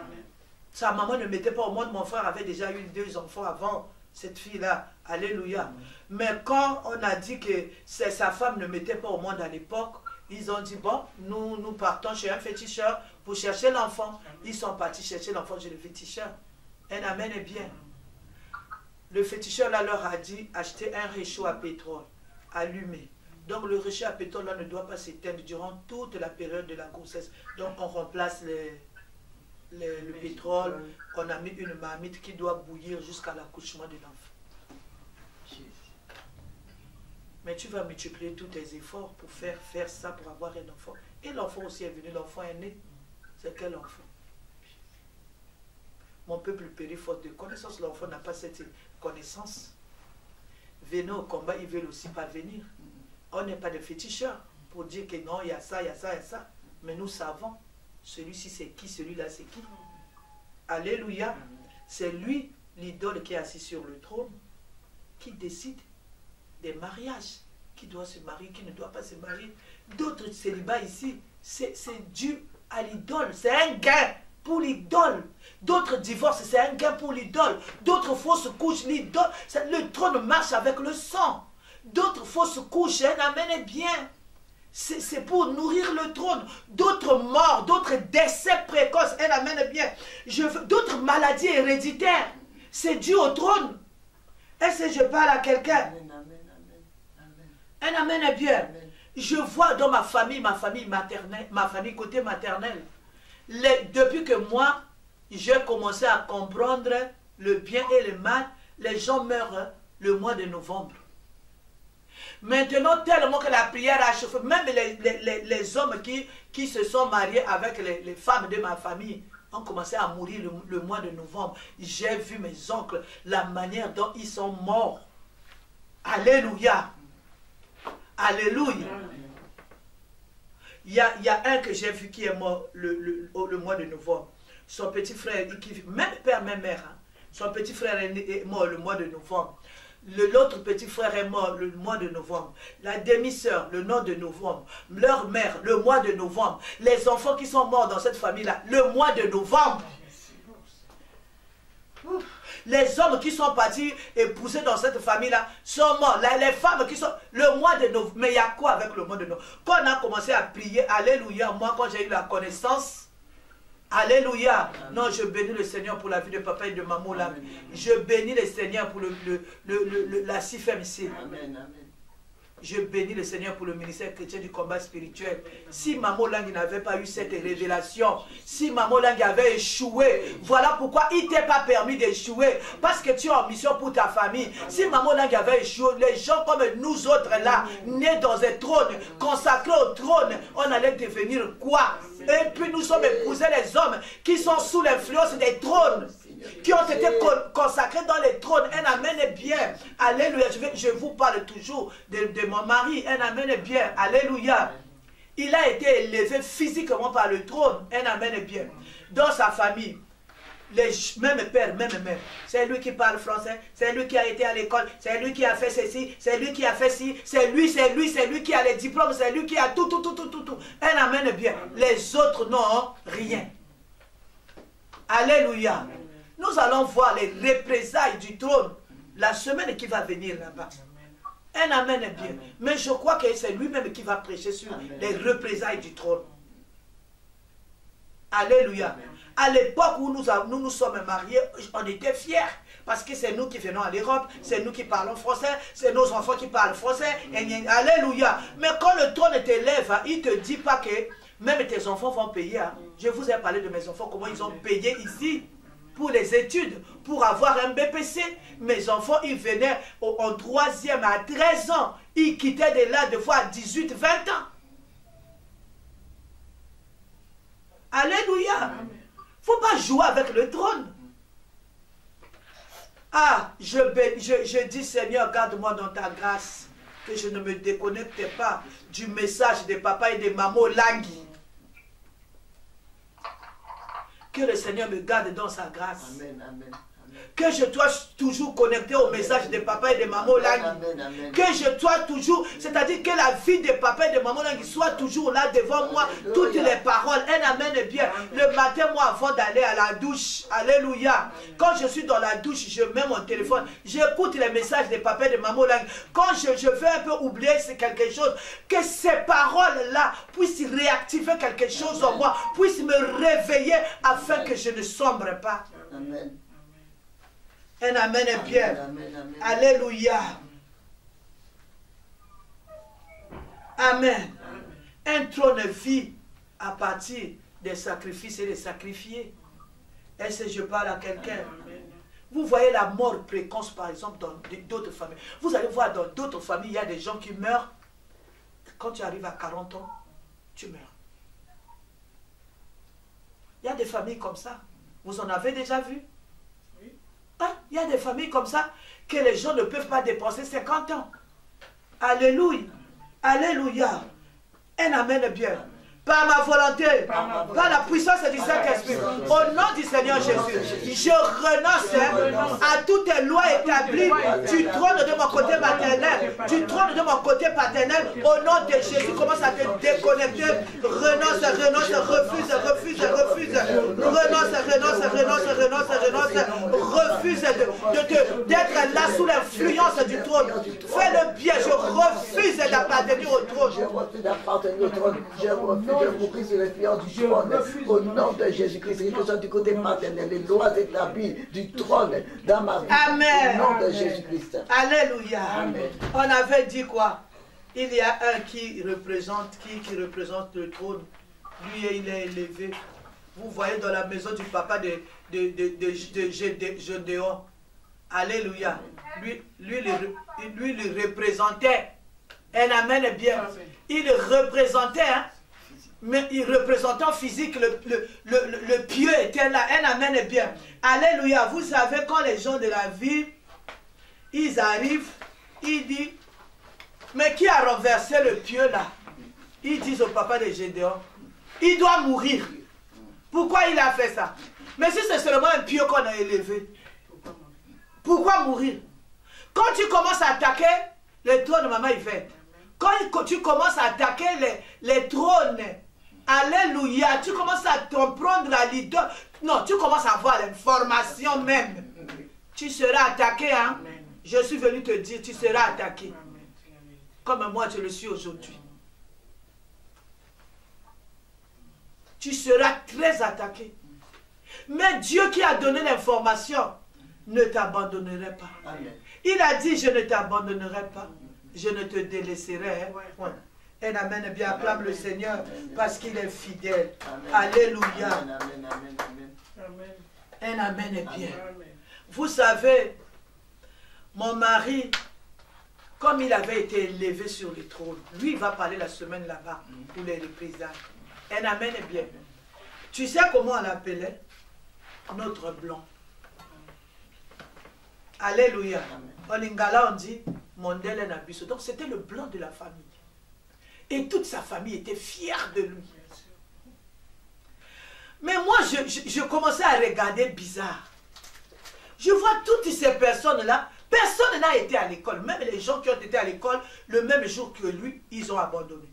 Sa maman ne mettait pas au monde. Mon frère avait déjà eu 2 enfants avant cette fille-là. Alléluia. Mais quand on a dit que sa femme ne mettait pas au monde à l'époque, ils ont dit, bon, nous partons chez un féticheur pour chercher l'enfant. Ils sont partis chercher l'enfant chez le féticheur. Un amen est bien. Le féticheur là leur a dit, achetez un réchaud à pétrole, allumé. Donc le réchaud à pétrole là ne doit pas s'éteindre durant toute la période de la grossesse. Donc on remplace le pétrole, on a mis une marmite qui doit bouillir jusqu'à l'accouchement de l'enfant. Mais tu vas multiplier tous tes efforts pour faire ça, pour avoir un enfant. Et l'enfant aussi est venu, l'enfant est né. C'est quel enfant? Mon peuple périt faute de connaissance. L'enfant n'a pas cette connaissance. Venez au combat, ils veulent aussi pas venir. On n'est pas des féticheurs pour dire que non, il y a ça, il y a ça, il y a ça. Mais nous savons. Celui-ci c'est qui, celui-là c'est qui. Alléluia. C'est lui, l'idole qui est assis sur le trône, qui décide des mariages. Qui doit se marier, qui ne doit pas se marier. D'autres célibats ici, c'est dû à l'idole. C'est un gain pour l'idole. D'autres divorcent, c'est un gain pour l'idole. D'autres fausses couches, l'idole. Le trône marche avec le sang. D'autres fausses couches, un amen est bien. C'est pour nourrir le trône. D'autres morts, d'autres décès précoces, un amen est bien. D'autres maladies héréditaires, c'est dû au trône. Est-ce que je parle à quelqu'un? Un amen est bien. Amen. Je vois dans ma famille maternelle, ma famille côté maternel, depuis que moi, j'ai commencé à comprendre le bien et le mal, les gens meurent le mois de novembre. Maintenant, tellement que la prière a chauffé, même les hommes qui se sont mariés avec les femmes de ma famille ont commencé à mourir le mois de novembre. J'ai vu mes oncles, la manière dont ils sont morts. Alléluia. Alléluia. Il y a un que j'ai vu qui est mort le mois de novembre. Son petit frère, même père, même mère, hein, son petit frère est mort le mois de novembre. L'autre petit frère est mort le mois de novembre. La demi-sœur, le mois de novembre. Leur mère, le mois de novembre. Les enfants qui sont morts dans cette famille-là, le mois de novembre. Les hommes qui sont partis épouser dans cette famille-là sont morts. Les femmes qui sont... Le mois de novembre. Mais il y a quoi avec le mois de novembre? Quand on a commencé à prier, alléluia, moi quand j'ai eu la connaissance, alléluia. Non, je bénis le Seigneur pour la vie de papa et de maman là. Je bénis le Seigneur pour la CIFEM ici. Amen, amen. Je bénis le Seigneur pour le ministère chrétien du combat spirituel. Si Maman Lang n'avait pas eu cette révélation, si Maman Lang avait échoué, voilà pourquoi il ne t'est pas permis d'échouer. Parce que tu es en mission pour ta famille. Si Maman Lang avait échoué, les gens comme nous autres là, nés dans un trône, consacrés au trône, on allait devenir quoi? Et puis nous sommes épousés les hommes qui sont sous l'influence des trônes, qui ont été consacrés dans les trônes. Un amen est bien. Alléluia. Je vous parle toujours de mon mari. Un amen est bien. Alléluia. Il a été élevé physiquement par le trône. Un amen est bien. Dans sa famille, même père, même mère, c'est lui qui parle français, c'est lui qui a été à l'école, c'est lui qui a fait ceci, c'est lui qui a fait ci, c'est lui qui a les diplômes, c'est lui qui a tout. Un amen est bien. Les autres n'ont rien. Alléluia. Nous allons voir les représailles du trône la semaine qui va venir là-bas. Un amen est bien. Mais je crois que c'est lui-même qui va prêcher sur les représailles du trône. Alléluia. À l'époque où nous sommes mariés, on était fiers. Parce que c'est nous qui venons à l'Europe, c'est nous qui parlons français, c'est nos enfants qui parlent français. Alléluia. Mais quand le trône t'élève, il ne te dit pas que même tes enfants vont payer. Je vous ai parlé de mes enfants, comment ils ont payé ici pour les études, pour avoir un BPC. Mes enfants, ils venaient en 3e à 13 ans. Ils quittaient de là, des fois à 18, 20 ans. Alléluia. Il ne faut pas jouer avec le trône. Ah, je dis Seigneur, garde-moi dans ta grâce, que je ne me déconnecte pas du message de papa et de maman Langui. Que le Seigneur me garde dans sa grâce. Amen, amen. Que je sois toujours connecté au message de papa et de maman Langui. Que je sois toujours, c'est-à-dire que la vie de papa et de maman Langui soit toujours là devant moi. Alléluia. Toutes les paroles, un amen est bien. Amen. Le matin, moi, avant d'aller à la douche, alléluia. Amen. Quand je suis dans la douche, je mets mon téléphone, j'écoute les messages de papa et de maman Langui. Quand je veux un peu oublier quelque chose, que ces paroles-là puissent réactiver quelque chose en moi, puissent me réveiller afin que je ne sombre pas. Amen. Un amen est bien. Amen, amen. Alléluia. Amen. Un trône vit à partir des sacrifices et des sacrifiés. Est-ce que je parle à quelqu'un? Vous voyez la mort précoce, par exemple, dans d'autres familles. Vous allez voir dans d'autres familles, il y a des gens qui meurent. Quand tu arrives à 40 ans, tu meurs. Il y a des familles comme ça. Vous en avez déjà vu? Il y a des familles comme ça que les gens ne peuvent pas dépenser 50 ans. Alléluia. Alléluia. Un amen bien. Par ma volonté, par la puissance du Saint-Esprit, au nom du Seigneur Jésus, je renonce à toutes les lois établies du trône de mon côté maternel, du trône de mon côté paternel. Au nom de Jésus, commence à te déconnecter. Renonce, refuse. Renonce, ordonnance refuse d'être là sous l'influence du trône. Fais le bien, je refuse d'appartenir au trône. Je refuse d'appartenir au trône. Je refuse de mourir sous l'influence du trône. Au nom de Jésus-Christ, que ce soit du côté maternel, les lois établies du trône dans ma vie. Amen. Au nom de Jésus-Christ. Alléluia. Amen. On avait dit quoi? Il y a un qui représente le trône. Lui, il est élevé. Vous voyez dans la maison du papa de Gédéon. Alléluia. Lui le représentait. Un amen bien. Il le représentait, hein? Mais il représentait en physique, le pieux était là. Un amen bien. Alléluia. Vous savez, quand les gens de la vie, ils arrivent, ils disent, mais qui a renversé le pieux là? Ils disent au papa de Gédéon, il doit mourir. Pourquoi il a fait ça? Mais si c'est seulement un pieux qu'on a élevé, pourquoi mourir? Quand tu commences à attaquer les trônes de maman Yvette, quand tu commences à attaquer les trônes, alléluia, tu commences à t'en prendre à l'idole. Non, tu commences à avoir l'information même. Tu seras attaqué, hein? Je suis venu te dire, tu seras attaqué. Comme moi, je le suis aujourd'hui. Tu seras très attaqué. Mais Dieu qui a donné l'information ne t'abandonnerait pas. Amen. Il a dit, je ne t'abandonnerai pas. Je ne te délaisserai. Hein. Un amen. Bien, acclame le Seigneur parce qu'il est fidèle. Amen. Alléluia. Amen, amen, amen. Un amen est bien. Vous savez, mon mari, comme il avait été élevé sur le trône, lui, il va parler la semaine là-bas pour les représailles. Un amen est bien. Tu sais comment on l'appelait? Notre blanc. Alléluia. En lingala, on dit Mondele Nabiso. Donc c'était le blanc de la famille. Et toute sa famille était fière de lui. Mais moi, je commençais à regarder bizarre. Je vois toutes ces personnes-là. Personne n'a été à l'école. Même les gens qui ont été à l'école le même jour que lui, ils ont abandonné.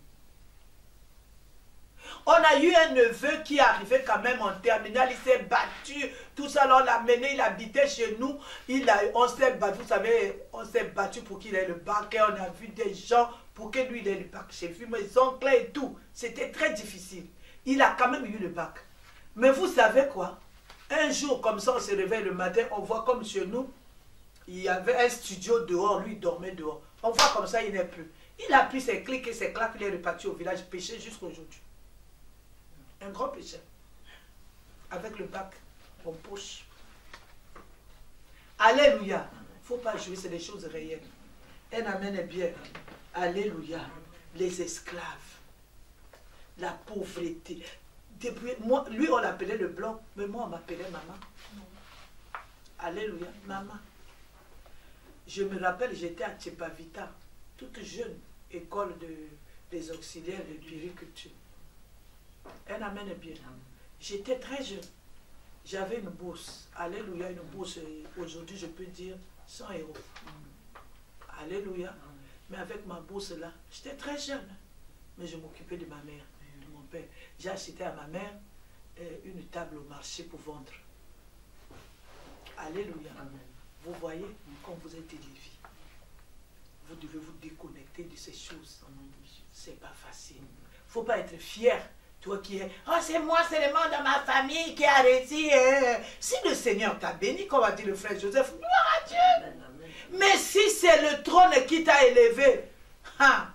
On a eu un neveu qui est arrivé quand même en terminale, il s'est battu, tout ça, on l'a mené, il habitait chez nous, on s'est battu, vous savez, on s'est battu pour qu'il ait le bac, et on a vu des gens pour que lui il ait le bac. J'ai vu mes oncles et tout, c'était très difficile. Il a quand même eu le bac. Mais vous savez quoi? Un jour comme ça, on se réveille le matin, on voit comme chez nous, il y avait un studio dehors, lui il dormait dehors. On voit comme ça, il n'est plus. Il a pris ses clics et ses claques, il est reparti au village pêcher jusqu'à aujourd'hui. Un grand péché. Avec le bac en poche. Alléluia. Il ne faut pas jouer, c'est des choses réelles. Un amen est bien. Alléluia. Les esclaves. La pauvreté. Depuis, moi, lui, on l'appelait le blanc, mais moi, on m'appelait maman. Alléluia. Maman. Je me rappelle, j'étais à Tchepavita, toute jeune, école des auxiliaires de puériculture. Un amen est bien. J'étais très jeune. J'avais une bourse. Alléluia, une bourse. Aujourd'hui, je peux dire 100 €. Alléluia. Mais avec ma bourse là, j'étais très jeune. Mais je m'occupais de ma mère, de mon père. J'ai acheté à ma mère une table au marché pour vendre. Alléluia. Vous voyez, quand vous êtes élevé, vous devez vous déconnecter de ces choses. C'est pas facile. Il ne faut pas être fier. Toi qui es, oh c'est moi seulement dans ma famille qui a réussi. Si le Seigneur t'a béni, comme a dit le frère Joseph, gloire à Dieu. Mais si c'est le trône qui t'a élevé, hein,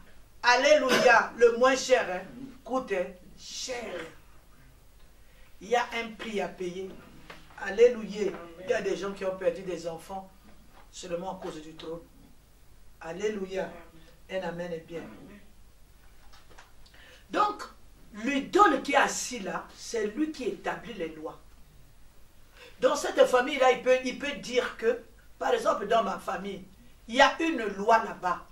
alléluia, le moins cher, hein, coûte cher. Il y a un prix à payer. Alléluia. Il y a des gens qui ont perdu des enfants seulement à cause du trône. Alléluia. Un amen est bien. Donc, l'idole qui est assis là, c'est lui qui établit les lois. Dans cette famille-là, il peut dire que, par exemple, dans ma famille, il y a une loi là-bas.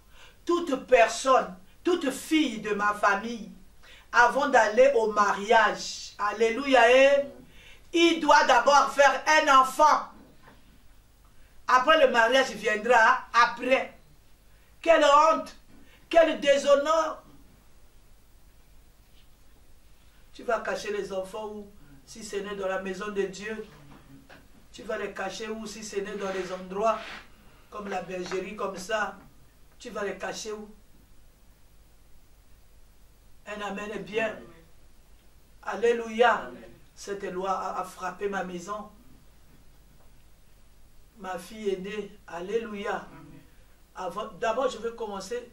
Toute personne, toute fille de ma famille, avant d'aller au mariage, alléluia, il doit d'abord faire un enfant. Après le mariage viendra après. Quelle honte, quel déshonneur. Tu vas cacher les enfants où, si ce n'est dans la maison de Dieu, Tu vas les cacher où? Si ce n'est dans les endroits comme la bergerie, comme ça, tu vas les cacher où? Un amen est bien. Alléluia. Cette loi a frappé ma maison. Ma fille est née. Alléluia. D'abord, je vais commencer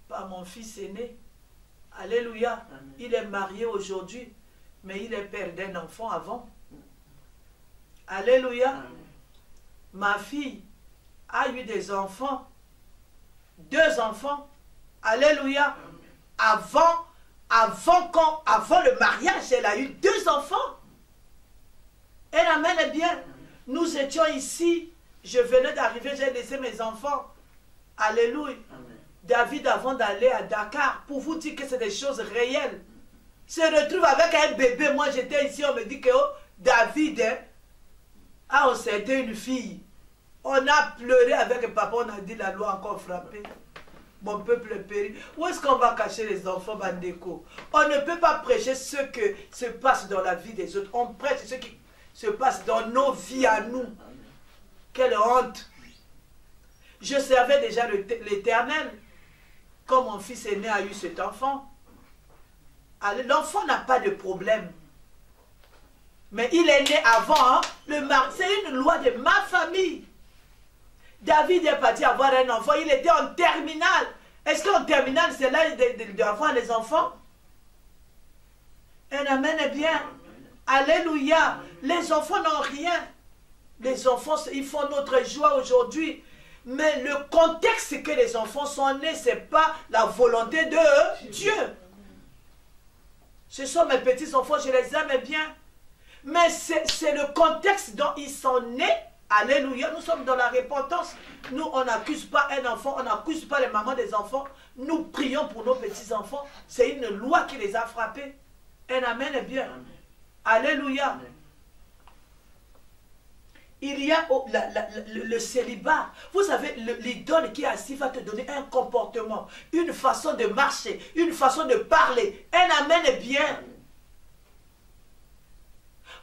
par mon fils aîné. Alléluia. Il est marié aujourd'hui, mais il est père d'un enfant avant. Alléluia. Ma fille a eu des enfants. 2 enfants. Alléluia. Avant le mariage, elle a eu 2 enfants. Elle amène bien. Nous étions ici. Je venais d'arriver, j'ai laissé mes enfants. Alléluia. David, avant d'aller à Dakar, pour vous dire que c'est des choses réelles, se retrouve avec un bébé. Moi, j'étais ici, on me dit que oh, David a enceinte une fille. On a pleuré avec papa, on a dit la loi encore frappée. Mon peuple périt. Où est-ce qu'on va cacher les enfants, Bandeko? On ne peut pas prêcher ce que se passe dans la vie des autres. On prêche ce qui se passe dans nos vies à nous. Quelle honte! Je servais déjà l'Éternel quand mon fils aîné a eu cet enfant. L'enfant n'a pas de problème. Mais il est né avant. Hein? C'est une loi de ma famille. David est parti avoir un enfant. Il était en terminale. Est-ce qu'en terminale, c'est là d'avoir les enfants? Un amen est bien. Alléluia. Les enfants n'ont rien. Les enfants, ils font notre joie aujourd'hui. Mais le contexte que les enfants sont nés, ce n'est pas la volonté de Dieu. Ce sont mes petits-enfants, je les aime bien. Mais c'est le contexte dont ils sont nés. Alléluia, nous sommes dans la repentance. Nous, on n'accuse pas un enfant, on n'accuse pas les mamans des enfants. Nous prions pour nos petits-enfants. C'est une loi qui les a frappés. Un amen est bien. Alléluia. Il y a le célibat. Vous savez, l'idole qui est assis va te donner un comportement, une façon de marcher, une façon de parler. Un amen est bien.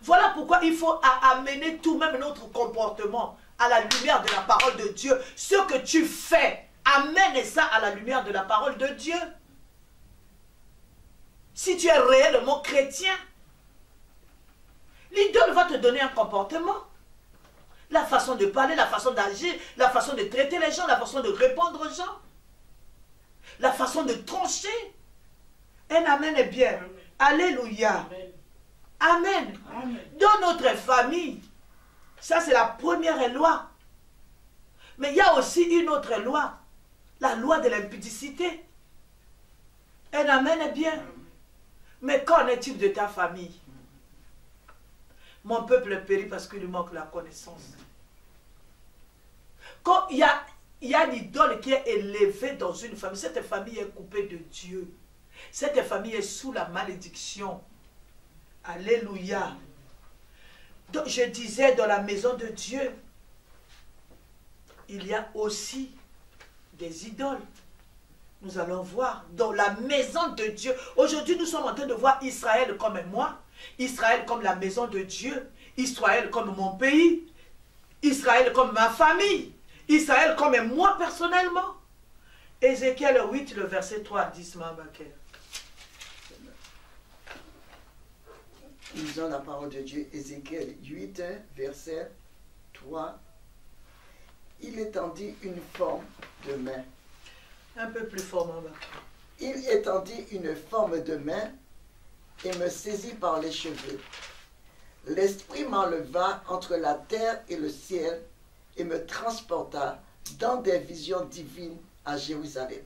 Voilà pourquoi il faut amener tout même notre comportement à la lumière de la parole de Dieu. Ce que tu fais, amène ça à la lumière de la parole de Dieu. Si tu es réellement chrétien, l'idole va te donner un comportement. La façon de parler, la façon d'agir, la façon de traiter les gens, la façon de répondre aux gens, la façon de trancher. Un amen est bien. Alléluia. Amen. Amen. Dans notre famille, ça c'est la première loi. Mais il y a aussi une autre loi, la loi de l'impudicité. Un amen est bien. Mais qu'en est-il de ta famille? Mon peuple périt parce qu'il lui manque la connaissance. Quand il y a l'idole qui est élevée dans une famille, cette famille est coupée de Dieu. Cette famille est sous la malédiction. Alléluia. Donc, je disais, dans la maison de Dieu, il y a aussi des idoles. Nous allons voir dans la maison de Dieu. Aujourd'hui, nous sommes en train de voir Israël comme moi, Israël comme la maison de Dieu, Israël comme mon pays, Israël comme ma famille, Israël comme moi personnellement. Ézéchiel 8, le verset 3, 10, Mabaker. Lisons la parole de Dieu, Ézéchiel 8, verset 3. Il étendit une forme de main. Un peu plus fort, Mabaker. Il étendit une forme de main et me saisit par les cheveux. L'Esprit m'enleva entre la terre et le ciel et me transporta dans des visions divines à Jérusalem.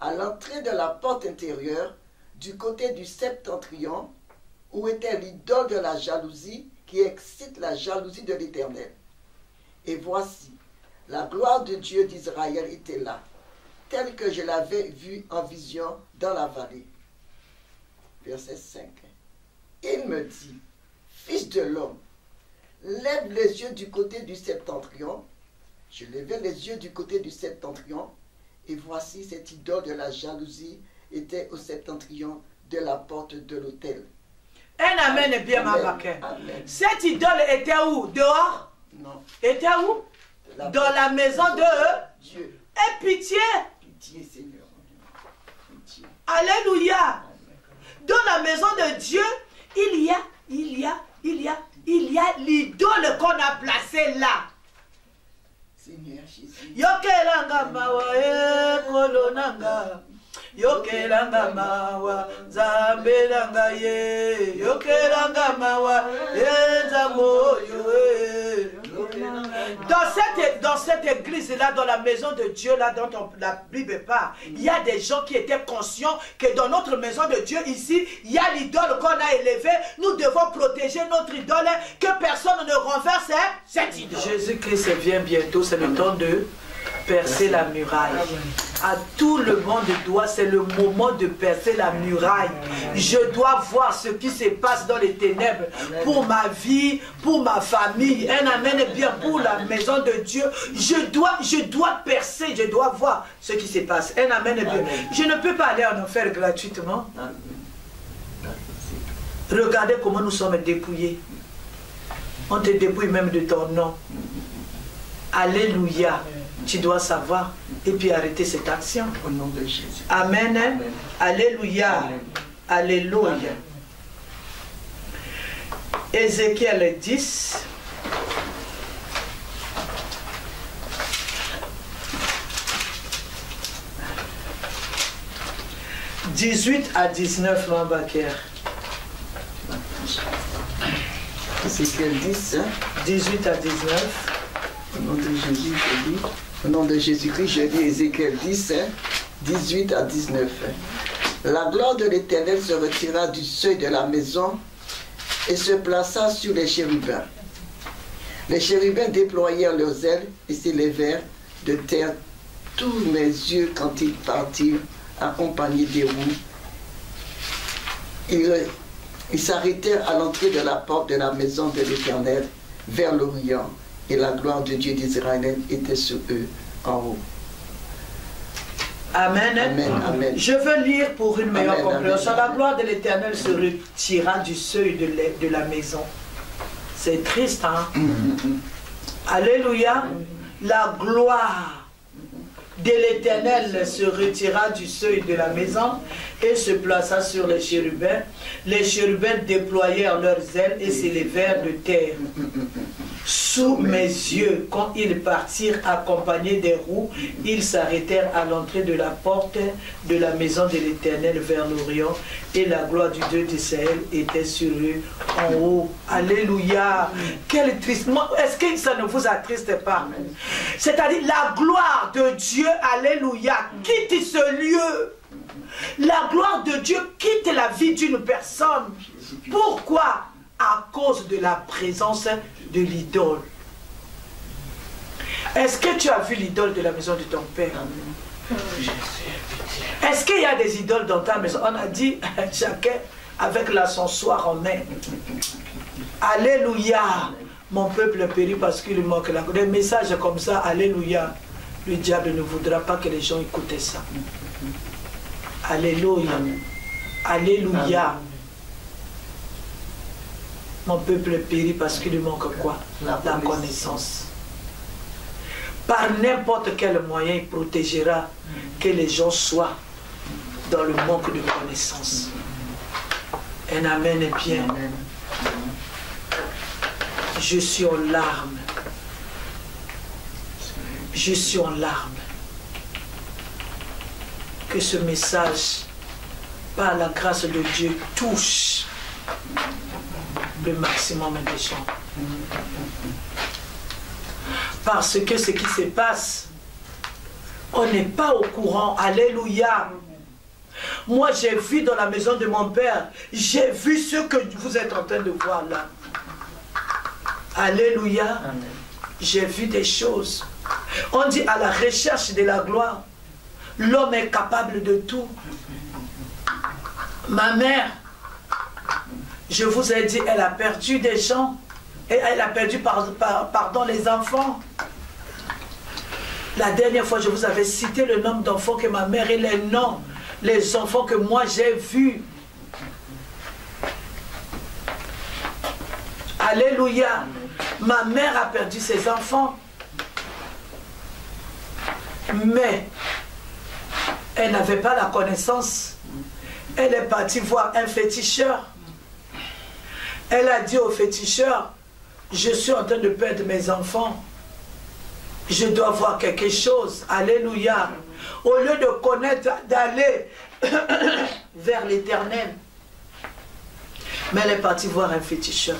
À l'entrée de la porte intérieure, du côté du septentrion, où était l'idole de la jalousie qui excite la jalousie de l'Éternel. Et voici, la gloire de Dieu d'Israël était là, telle que je l'avais vue en vision dans la vallée. Verset 5. Il me dit, fils de l'homme, lève les yeux du côté du septentrion. Je levai les yeux du côté du septentrion, et voici cette idole de la jalousie était au septentrion de la porte de l'autel. Un amen est bien marqué. Cette idole était où? Dehors? Non. Était où? Dans la maison de Dieu. Et pitié. Pitié, Seigneur. Pitié. Alléluia. Dans la maison de Dieu, il y a l'idole qu'on a placée là. Seigneur Jésus. Yokelanga mawa kolonanga. Yokelanga mawa zambelanga ye. Yokelanga mawa zamoyo. Dans cette église-là, dans la maison de Dieu, là dont la Bible parle, il y a des gens qui étaient conscients que dans notre maison de Dieu, ici, il y a l'idole qu'on a élevée. Nous devons protéger notre idole, que personne ne renverse cette idole. Jésus-Christ vient bientôt, c'est le temps de percer la muraille. À tout le monde doit, c'est le moment de percer la muraille. Je dois voir ce qui se passe dans les ténèbres pour ma vie, pour ma famille. Un amen est bien pour la maison de Dieu. Je dois percer, je dois voir ce qui se passe. Un amen est bien. Je ne peux pas aller en enfer gratuitement. Regardez comment nous sommes dépouillés. On te dépouille même de ton nom. Alléluia. Tu dois savoir et puis arrêter cette action. Au nom de Jésus. Amen. Amen. Alléluia. Amen. Alléluia. Amen. Ézéchiel 10. « 18 à 19, Mambaker. » Ézéchiel 10. 18 à 19. Au nom de Jésus, je dis. Au nom de Jésus-Christ, je lis Ézéchiel 10, 18 à 19. La gloire de l'Éternel se retira du seuil de la maison et se plaça sur les chérubins. Les chérubins déployèrent leurs ailes et s'élevèrent de terre tous mes yeux quand ils partirent, accompagnés des roues. Ils s'arrêtèrent à l'entrée de la porte de la maison de l'Éternel, vers l'Orient. Et la gloire de Dieu d'Israël était sur eux en haut. Amen. Amen. Amen. Je veux lire pour une meilleure compréhension. La gloire de l'Éternel se retira du seuil de la maison. C'est triste, hein? Alléluia. La gloire de l'Éternel se retira du seuil de la maison et se plaça sur les chérubins. Les chérubins déployèrent leurs ailes et s'élevèrent de terre. Sous mes yeux, quand ils partirent accompagnés des roues, ils s'arrêtèrent à l'entrée de la porte de la maison de l'Éternel vers l'Orient, et la gloire du Dieu d'Israël était sur eux en haut. Alléluia. Quel tristement. Est-ce que ça ne vous attriste pas? C'est-à-dire la gloire de Dieu, alléluia, quitte ce lieu. La gloire de Dieu quitte la vie d'une personne. Pourquoi? À cause de la présence de l'idole. Est-ce que tu as vu l'idole de la maison de ton père? Est-ce qu'il y a des idoles dans ta maison? On a dit chacun avec l'ascensoir en main. Alléluia. Mon peuple périt parce qu'il manque la gloire. Des messages comme ça, alléluia. Le diable ne voudra pas que les gens écoutent ça. Alléluia. Alléluia. Mon peuple périt parce qu'il lui manque quoi? La connaissance. Par n'importe quel moyen, il protégera que les gens soient dans le manque de connaissance. Un amen est bien. Je suis en larmes. Je suis en larmes. Que ce message, par la grâce de Dieu, touche le maximum des gens. Parce que ce qui se passe, on n'est pas au courant. Alléluia. Moi, j'ai vu dans la maison de mon père, j'ai vu ce que vous êtes en train de voir là. Alléluia. J'ai vu des choses. On dit à la recherche de la gloire, l'homme est capable de tout. Ma mère, je vous ai dit, elle a perdu des gens. Et elle a perdu, pardon, les enfants. La dernière fois, je vous avais cité le nombre d'enfants que ma mère et les noms, les enfants que moi j'ai vus. Alléluia. Ma mère a perdu ses enfants. Mais elle n'avait pas la connaissance. Elle est partie voir un féticheur. Elle a dit au féticheur, je suis en train de perdre mes enfants. Je dois voir quelque chose. Alléluia. Au lieu de connaître, d'aller vers l'Éternel. Mais elle est partie voir un féticheur.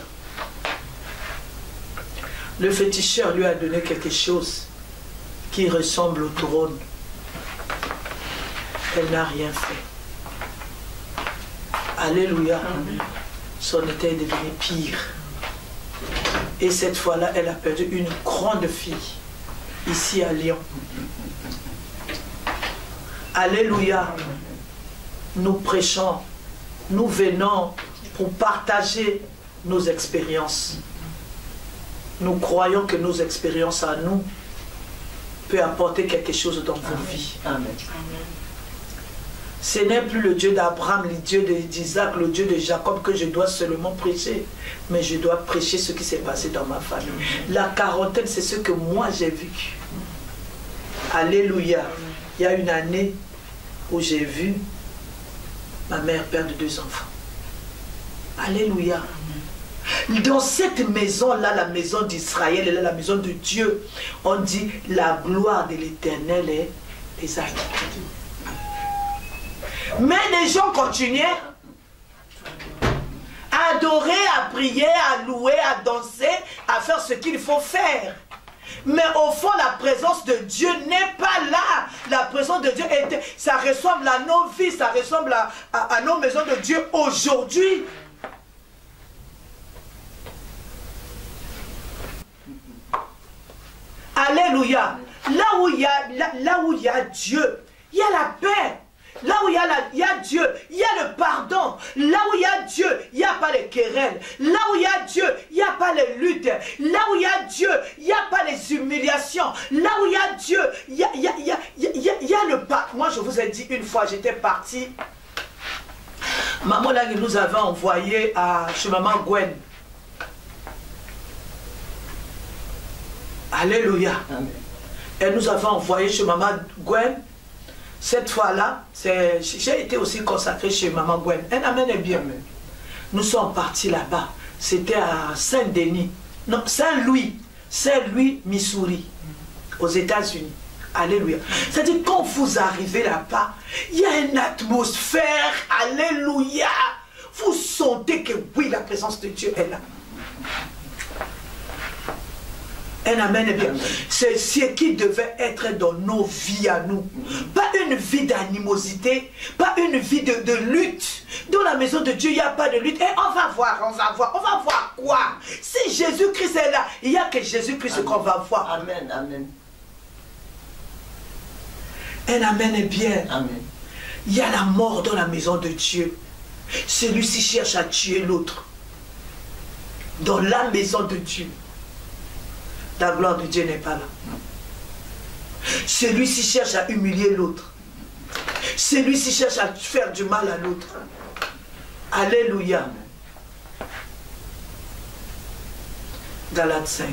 Le féticheur lui a donné quelque chose qui ressemble au trône. Elle n'a rien fait. Alléluia. Son état est devenu pire. Et cette fois-là, elle a perdu une grande fille, ici à Lyon. Alléluia. Nous prêchons, nous venons pour partager nos expériences. Nous croyons que nos expériences à nous peuvent apporter quelque chose dans vos vies. Amen. Ce n'est plus le Dieu d'Abraham, le Dieu d'Isaac, le Dieu de Jacob que je dois seulement prêcher, mais je dois prêcher ce qui s'est passé dans ma famille. La quarantaine, c'est ce que moi j'ai vécu. Alléluia. Il y a une année où j'ai vu ma mère perdre 2 enfants. Alléluia. Dans cette maison-là, la maison d'Israël, la maison de Dieu, on dit la gloire de l'Éternel est les actes. Mais les gens continuaient à adorer, à prier, à louer, à danser, à faire ce qu'il faut faire. Mais au fond, la présence de Dieu n'est pas là. La présence de Dieu, ça ressemble à nos vies, ça ressemble à nos maisons de Dieu aujourd'hui. Alléluia. Là où il y a Dieu, il y a la paix. Là où il y a Dieu, il y a le pardon. Là où il y a Dieu, il n'y a pas les querelles. Là où il y a Dieu, il n'y a pas les luttes. Là où il y a Dieu, il n'y a pas les humiliations. Là où il y a Dieu, il y a le pardon. Moi, je vous ai dit une fois, j'étais partie. Maman, là, nous avait envoyé chez maman Gwen. Alléluia. Amen. Elle nous avait envoyé chez maman Gwen. Cette fois-là, j'ai été aussi consacré chez maman Gwen. Un amen est bien. Amen. Nous sommes partis là-bas. C'était à Saint-Denis. Non, Saint-Louis. Saint-Louis, Missouri. Aux États-Unis. Alléluia. C'est-à-dire, quand vous arrivez là-bas, il y a une atmosphère. Alléluia. Vous sentez que oui, la présence de Dieu est là. Un amen est bien. C'est ce qui devait être dans nos vies à nous. Pas une vie d'animosité, pas une vie de lutte. Dans la maison de Dieu, il n'y a pas de lutte. Et on va voir. On va voir quoi? Si Jésus-Christ est là, il n'y a que Jésus-Christ qu'on va voir. Amen, amen. Un amen est bien. Amen. Il y a la mort dans la maison de Dieu. Celui-ci cherche à tuer l'autre. Dans la maison de Dieu. La gloire de Dieu n'est pas là. Celui-ci cherche à humilier l'autre. Celui-ci cherche à faire du mal à l'autre. Alléluia. Galates 5.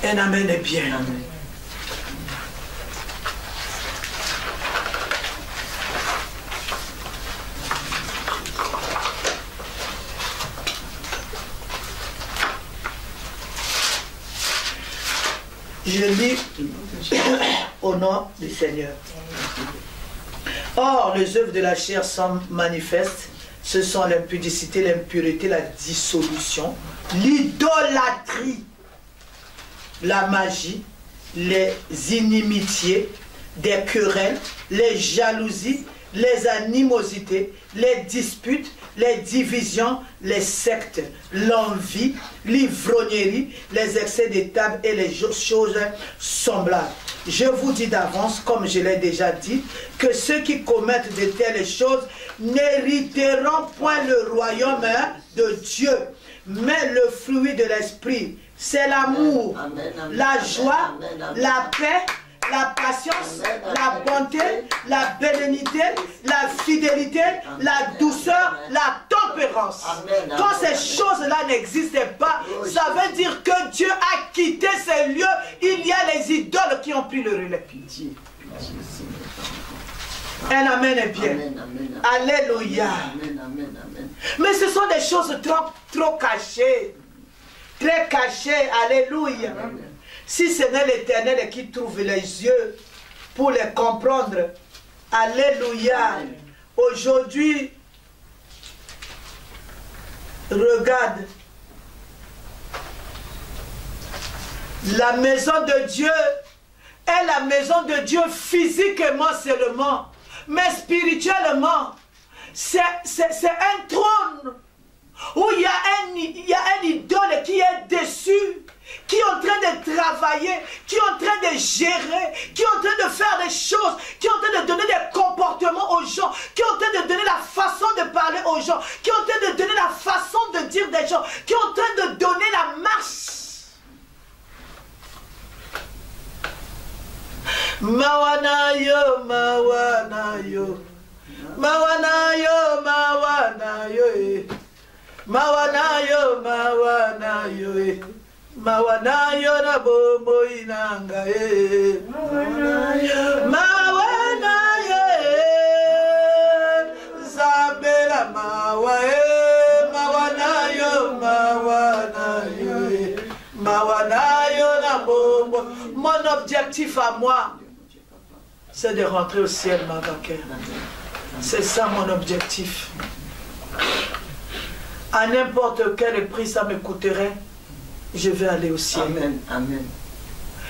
Un amen est bien. Amen. Je lis au nom du Seigneur. Or, les œuvres de la chair sont manifestes. Ce sont l'impudicité, l'impureté, la dissolution, l'idolâtrie, la magie, les inimitiés, des querelles, les jalousies, les animosités, les disputes, les divisions, les sectes, l'envie, l'ivrognerie, les excès de table et les choses semblables. Je vous dis d'avance, comme je l'ai déjà dit, que ceux qui commettent de telles choses n'hériteront point le royaume de Dieu. Mais le fruit de l'esprit, c'est l'amour, la joie, la paix, la patience, la bonté, la bénignité, la fidélité, la douceur, la tempérance. Quand ces choses-là n'existaient pas, ça veut dire que Dieu a quitté ces lieux. Il y a les idoles qui ont pris le relais. Un amen est bien. Alléluia. Mais ce sont des choses trop cachées. Très cachées. Alléluia. Si ce n'est l'Éternel qui trouve les yeux pour les comprendre. Alléluia. Aujourd'hui, regarde. La maison de Dieu est la maison de Dieu physiquement seulement. Mais spirituellement, c'est un trône où il y a un idole qui est dessus, qui est en train de travailler, qui est en train de gérer, qui est en train de faire des choses, qui est en train de donner des comportements aux gens, qui est en train de donner la façon de parler aux gens, qui est en train de donner la façon de dire des gens, qui est en train de donner la marche. Mawana yo, mawana yo, mawana yo, mawana yo, mawana yo, mawana yo, mawana yo na bombo inanga mawana yo, zabela mawa mawana yo, mawana yo, mawana yo na bombo. Mon objectif à moi, c'est de rentrer au ciel, Mavaker. C'est ça mon objectif. À n'importe quel prix ça me coûterait, je vais aller au ciel. Amen, amen.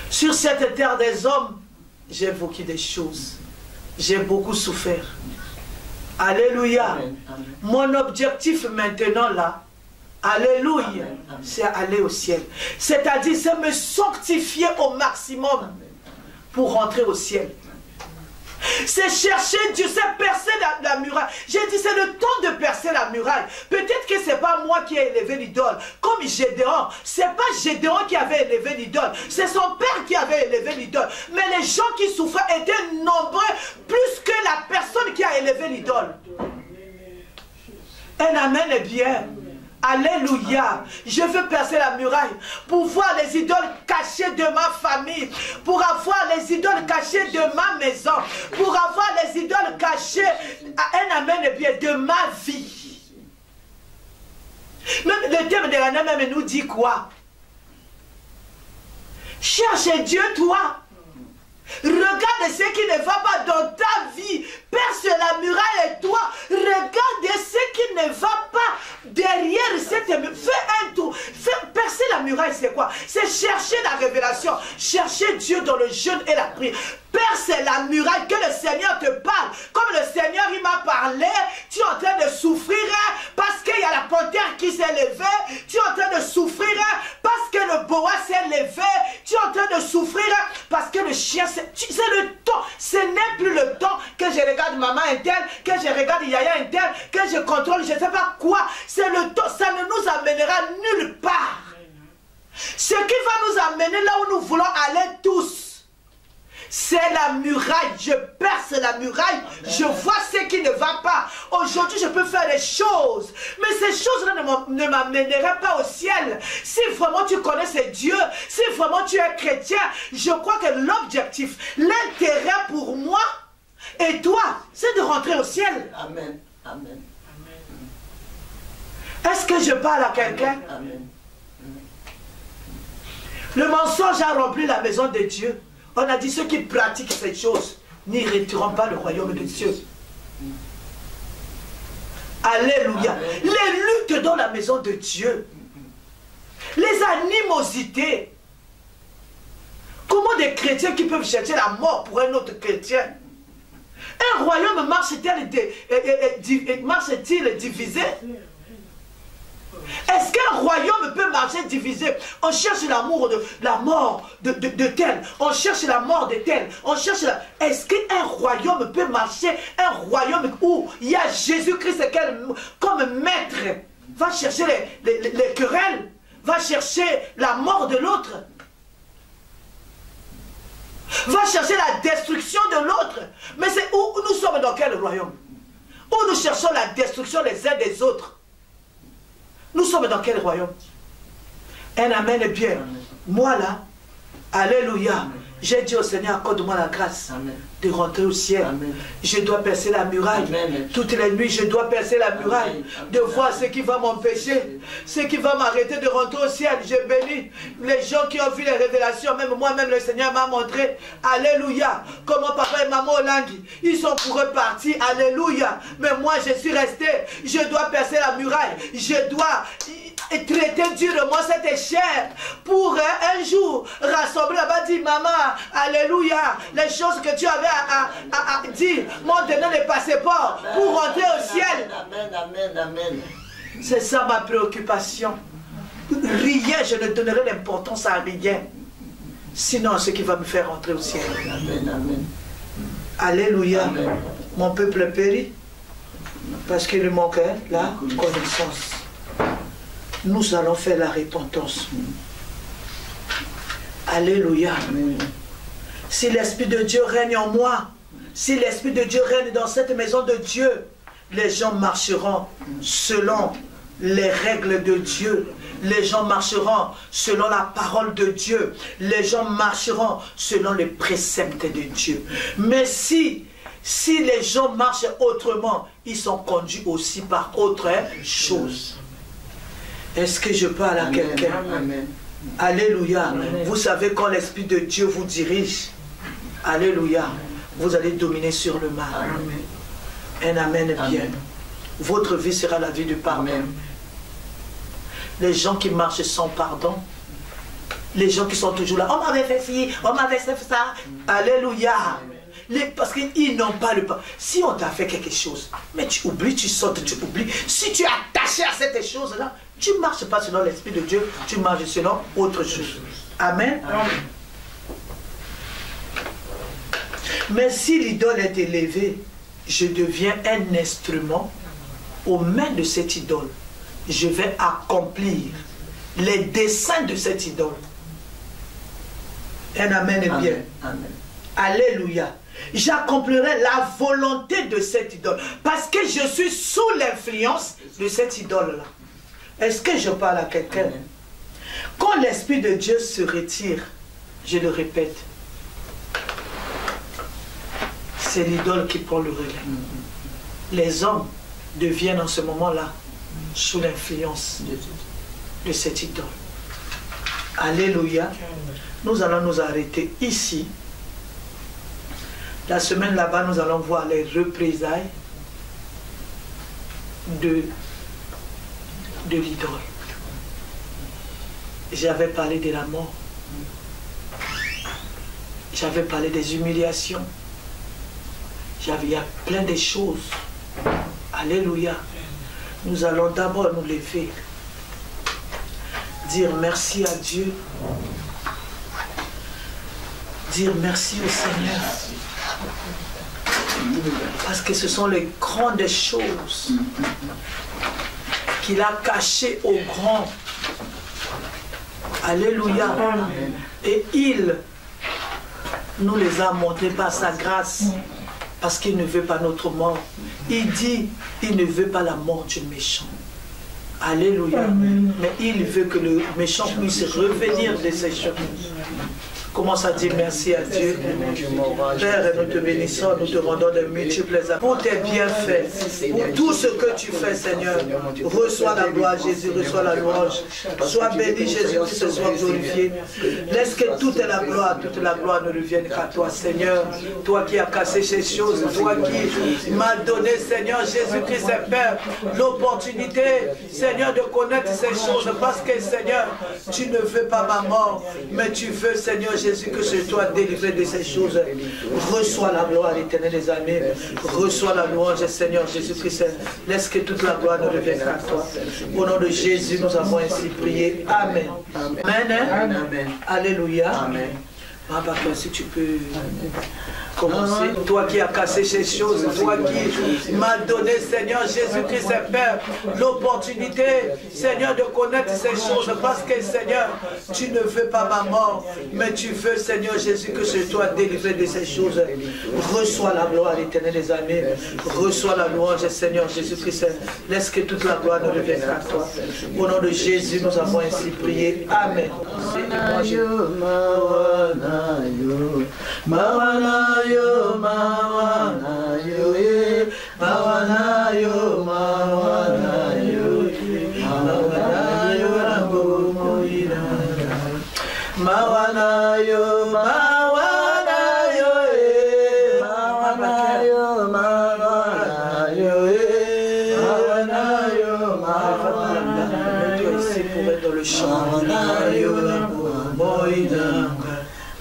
Sur cette terre des hommes, j'ai vécu des choses. J'ai beaucoup souffert. Alléluia. Amen, amen. Mon objectif maintenant là, alléluia, c'est aller au ciel. C'est-à-dire, c'est me sanctifier au maximum pour rentrer au ciel. C'est chercher Dieu, c'est percer la muraille. J'ai dit, c'est le temps de percer la muraille. Peut-être que ce n'est pas moi qui ai élevé l'idole. Comme Gédéon, ce n'est pas Gédéon qui avait élevé l'idole. C'est son père qui avait élevé l'idole. Mais les gens qui souffraient étaient nombreux, plus que la personne qui a élevé l'idole. Un amen est bien. Alléluia. Je veux percer la muraille pour voir les idoles cachées de ma famille, pour avoir les idoles cachées de ma maison, pour avoir les idoles cachées, un amen bien, de ma vie. Même le thème de l'année même nous dit quoi? Cherche Dieu, toi. Regarde ce qui ne va pas dans ta vie. Perce la muraille et toi. Regarde ce qui ne va pas derrière cette muraille. Fais un tour. Percer la muraille, c'est quoi? C'est chercher la révélation. Chercher Dieu dans le jeûne et la prière. Perce la muraille, que le Seigneur te parle. Comme le Seigneur, il m'a parlé. Tu es en train de souffrir parce qu'il y a la panthère qui s'est levée. Tu es en train de souffrir parce que le boa s'est levé. Tu es en train de souffrir parce que le chien, c'est le temps. Ce n'est plus le temps que je regarde maman interne, que je regarde Yaya interne, que je contrôle je ne sais pas quoi. C'est le temps. Ça ne nous amènera nulle part. Ce qui va nous amener là où nous voulons aller tous, c'est la muraille. Je perce la muraille. Je vois ce qui ne va pas. Aujourd'hui, je peux faire des choses. Mais ces choses-là ne m'amèneraient pas au ciel. Si vraiment tu connais ce Dieu, si vraiment tu es chrétien, je crois que l'objectif, l'intérêt pour moi et toi, c'est de rentrer au ciel. Amen. Amen. Est-ce que je parle à quelqu'un? Amen. Le mensonge a rempli la maison de Dieu. On a dit ceux qui pratiquent ces choses n'hériteront pas le royaume de Dieu. Alléluia. Amen. Les luttes dans la maison de Dieu. Les animosités. Comment des chrétiens qui peuvent chercher la mort pour un autre chrétien? Un royaume marche-t-il divisé? Est-ce qu'un royaume peut marcher divisé? On cherche l'amour de la mort de tel. On cherche la mort de tel. On cherche la... Est-ce qu'un royaume peut marcher? Un royaume où il y a Jésus-Christ comme maître va chercher les querelles, va chercher la mort de l'autre, va chercher la destruction de l'autre. Mais c'est où nous sommes, dans quel royaume? Où nous cherchons la destruction les uns des autres. Nous sommes dans quel royaume? Un amen est bien. Moi là, alléluia, j'ai dit au Seigneur, accorde-moi la grâce de rentrer au ciel. Je dois percer la muraille. Toutes les nuits, je dois percer la muraille. De voir ce qui va m'empêcher, ce qui va m'arrêter de rentrer au ciel. Je bénis les gens qui ont vu les révélations. Même moi-même, le Seigneur m'a montré, alléluia, comment papa et maman Olangui, ils sont pour eux partis, alléluia. Mais moi, je suis resté. Je dois percer la muraille. Je dois traiter durement cette chair pour un jour rassembler là-bas, dire maman, alléluia, les choses que tu avais à dire, m'ont donné le passeport pour rentrer au ciel. Amen. C'est ça ma préoccupation. Rien, je ne donnerai l'importance à rien, sinon ce qui va me faire rentrer au ciel. Amen. Alléluia. Amen. Mon peuple périt parce qu'il lui manquait la connaissance. Nous allons faire la repentance. Alléluia. Amen. Si l'Esprit de Dieu règne en moi, si l'Esprit de Dieu règne dans cette maison de Dieu, les gens marcheront selon les règles de Dieu. Les gens marcheront selon la parole de Dieu. Les gens marcheront selon les préceptes de Dieu. Mais si les gens marchent autrement, ils sont conduits aussi par autre chose. Est-ce que je parle à quelqu'un? Alléluia. Amen. Vous savez, quand l'Esprit de Dieu vous dirige, alléluia, vous allez dominer sur le mal. Amen. Un amen est bien. Votre vie sera la vie du pardon. Les gens qui marchent sans pardon, les gens qui sont toujours là, on m'avait fait ci, on m'avait fait ça, alléluia. Parce qu'ils n'ont pas le pas. Si on t'a fait quelque chose, mais tu oublies, tu sautes, tu oublies. Si tu es attaché à cette chose-là, tu ne marches pas selon l'Esprit de Dieu, tu marches selon autre chose. Amen. Mais si l'idole est élevée, je deviens un instrument aux mains de cette idole. Je vais accomplir les desseins de cette idole. Un amen est bien. Amen. Alléluia. J'accomplirai la volonté de cette idole. Parce que je suis sous l'influence de cette idole-là. Est-ce que je parle à quelqu'un? Quand l'Esprit de Dieu se retire, je le répète, c'est l'idole qui prend le relais. Les hommes deviennent en ce moment-là sous l'influence de cette idole. Alléluia. Nous allons nous arrêter ici. La semaine là-bas, nous allons voir les représailles de l'idole. J'avais parlé de la mort. J'avais parlé des humiliations. Il y a plein de choses. Alléluia. Nous allons d'abord nous lever. Dire merci à Dieu. Dire merci au Seigneur. Parce que ce sont les grandes choses qu'il a cachées aux grands. Alléluia. Et il nous les a montrées par sa grâce. Parce qu'il ne veut pas notre mort. Il dit, il ne veut pas la mort du méchant. Alléluia. Mais il veut que le méchant puisse revenir de ces choses. Commence à dire merci à Dieu. Père, nous te bénissons, nous te rendons de multiples pour tes bienfaits, pour tout ce que tu fais, Seigneur. Reçois la gloire, Jésus, reçois la louange. Sois béni, Jésus, que ce soit glorifié. Laisse que toute la gloire ne revienne qu'à toi, Seigneur. Toi qui as cassé ces choses, toi qui m'as donné, Seigneur, Jésus-Christ, Père, l'opportunité, Seigneur, de connaître ces choses. Parce que, Seigneur, tu ne veux pas ma mort, mais tu veux, Seigneur, Jésus, que je sois délivré de ces choses. Reçois la gloire, l'Éternel des armées. Reçois la louange, Seigneur Jésus-Christ. Laisse que toute la gloire ne revienne qu'à toi. Au nom de Jésus, nous avons ainsi prié. Amen. Amen. Amen. Alléluia. Amen. Papa, si tu peux commencer. Toi qui as cassé ces choses, toi qui m'as donné, Seigneur Jésus-Christ, Père, l'opportunité, Seigneur, de connaître ces choses, parce que, Seigneur, tu ne veux pas ma mort, mais tu veux, Seigneur Jésus, que je sois délivré de ces choses. Reçois la gloire, l'Éternel des amis. Reçois la louange, Seigneur Jésus-Christ. Laisse que toute la gloire nous revienne à toi. Au nom de Jésus, nous avons ainsi prié. Amen.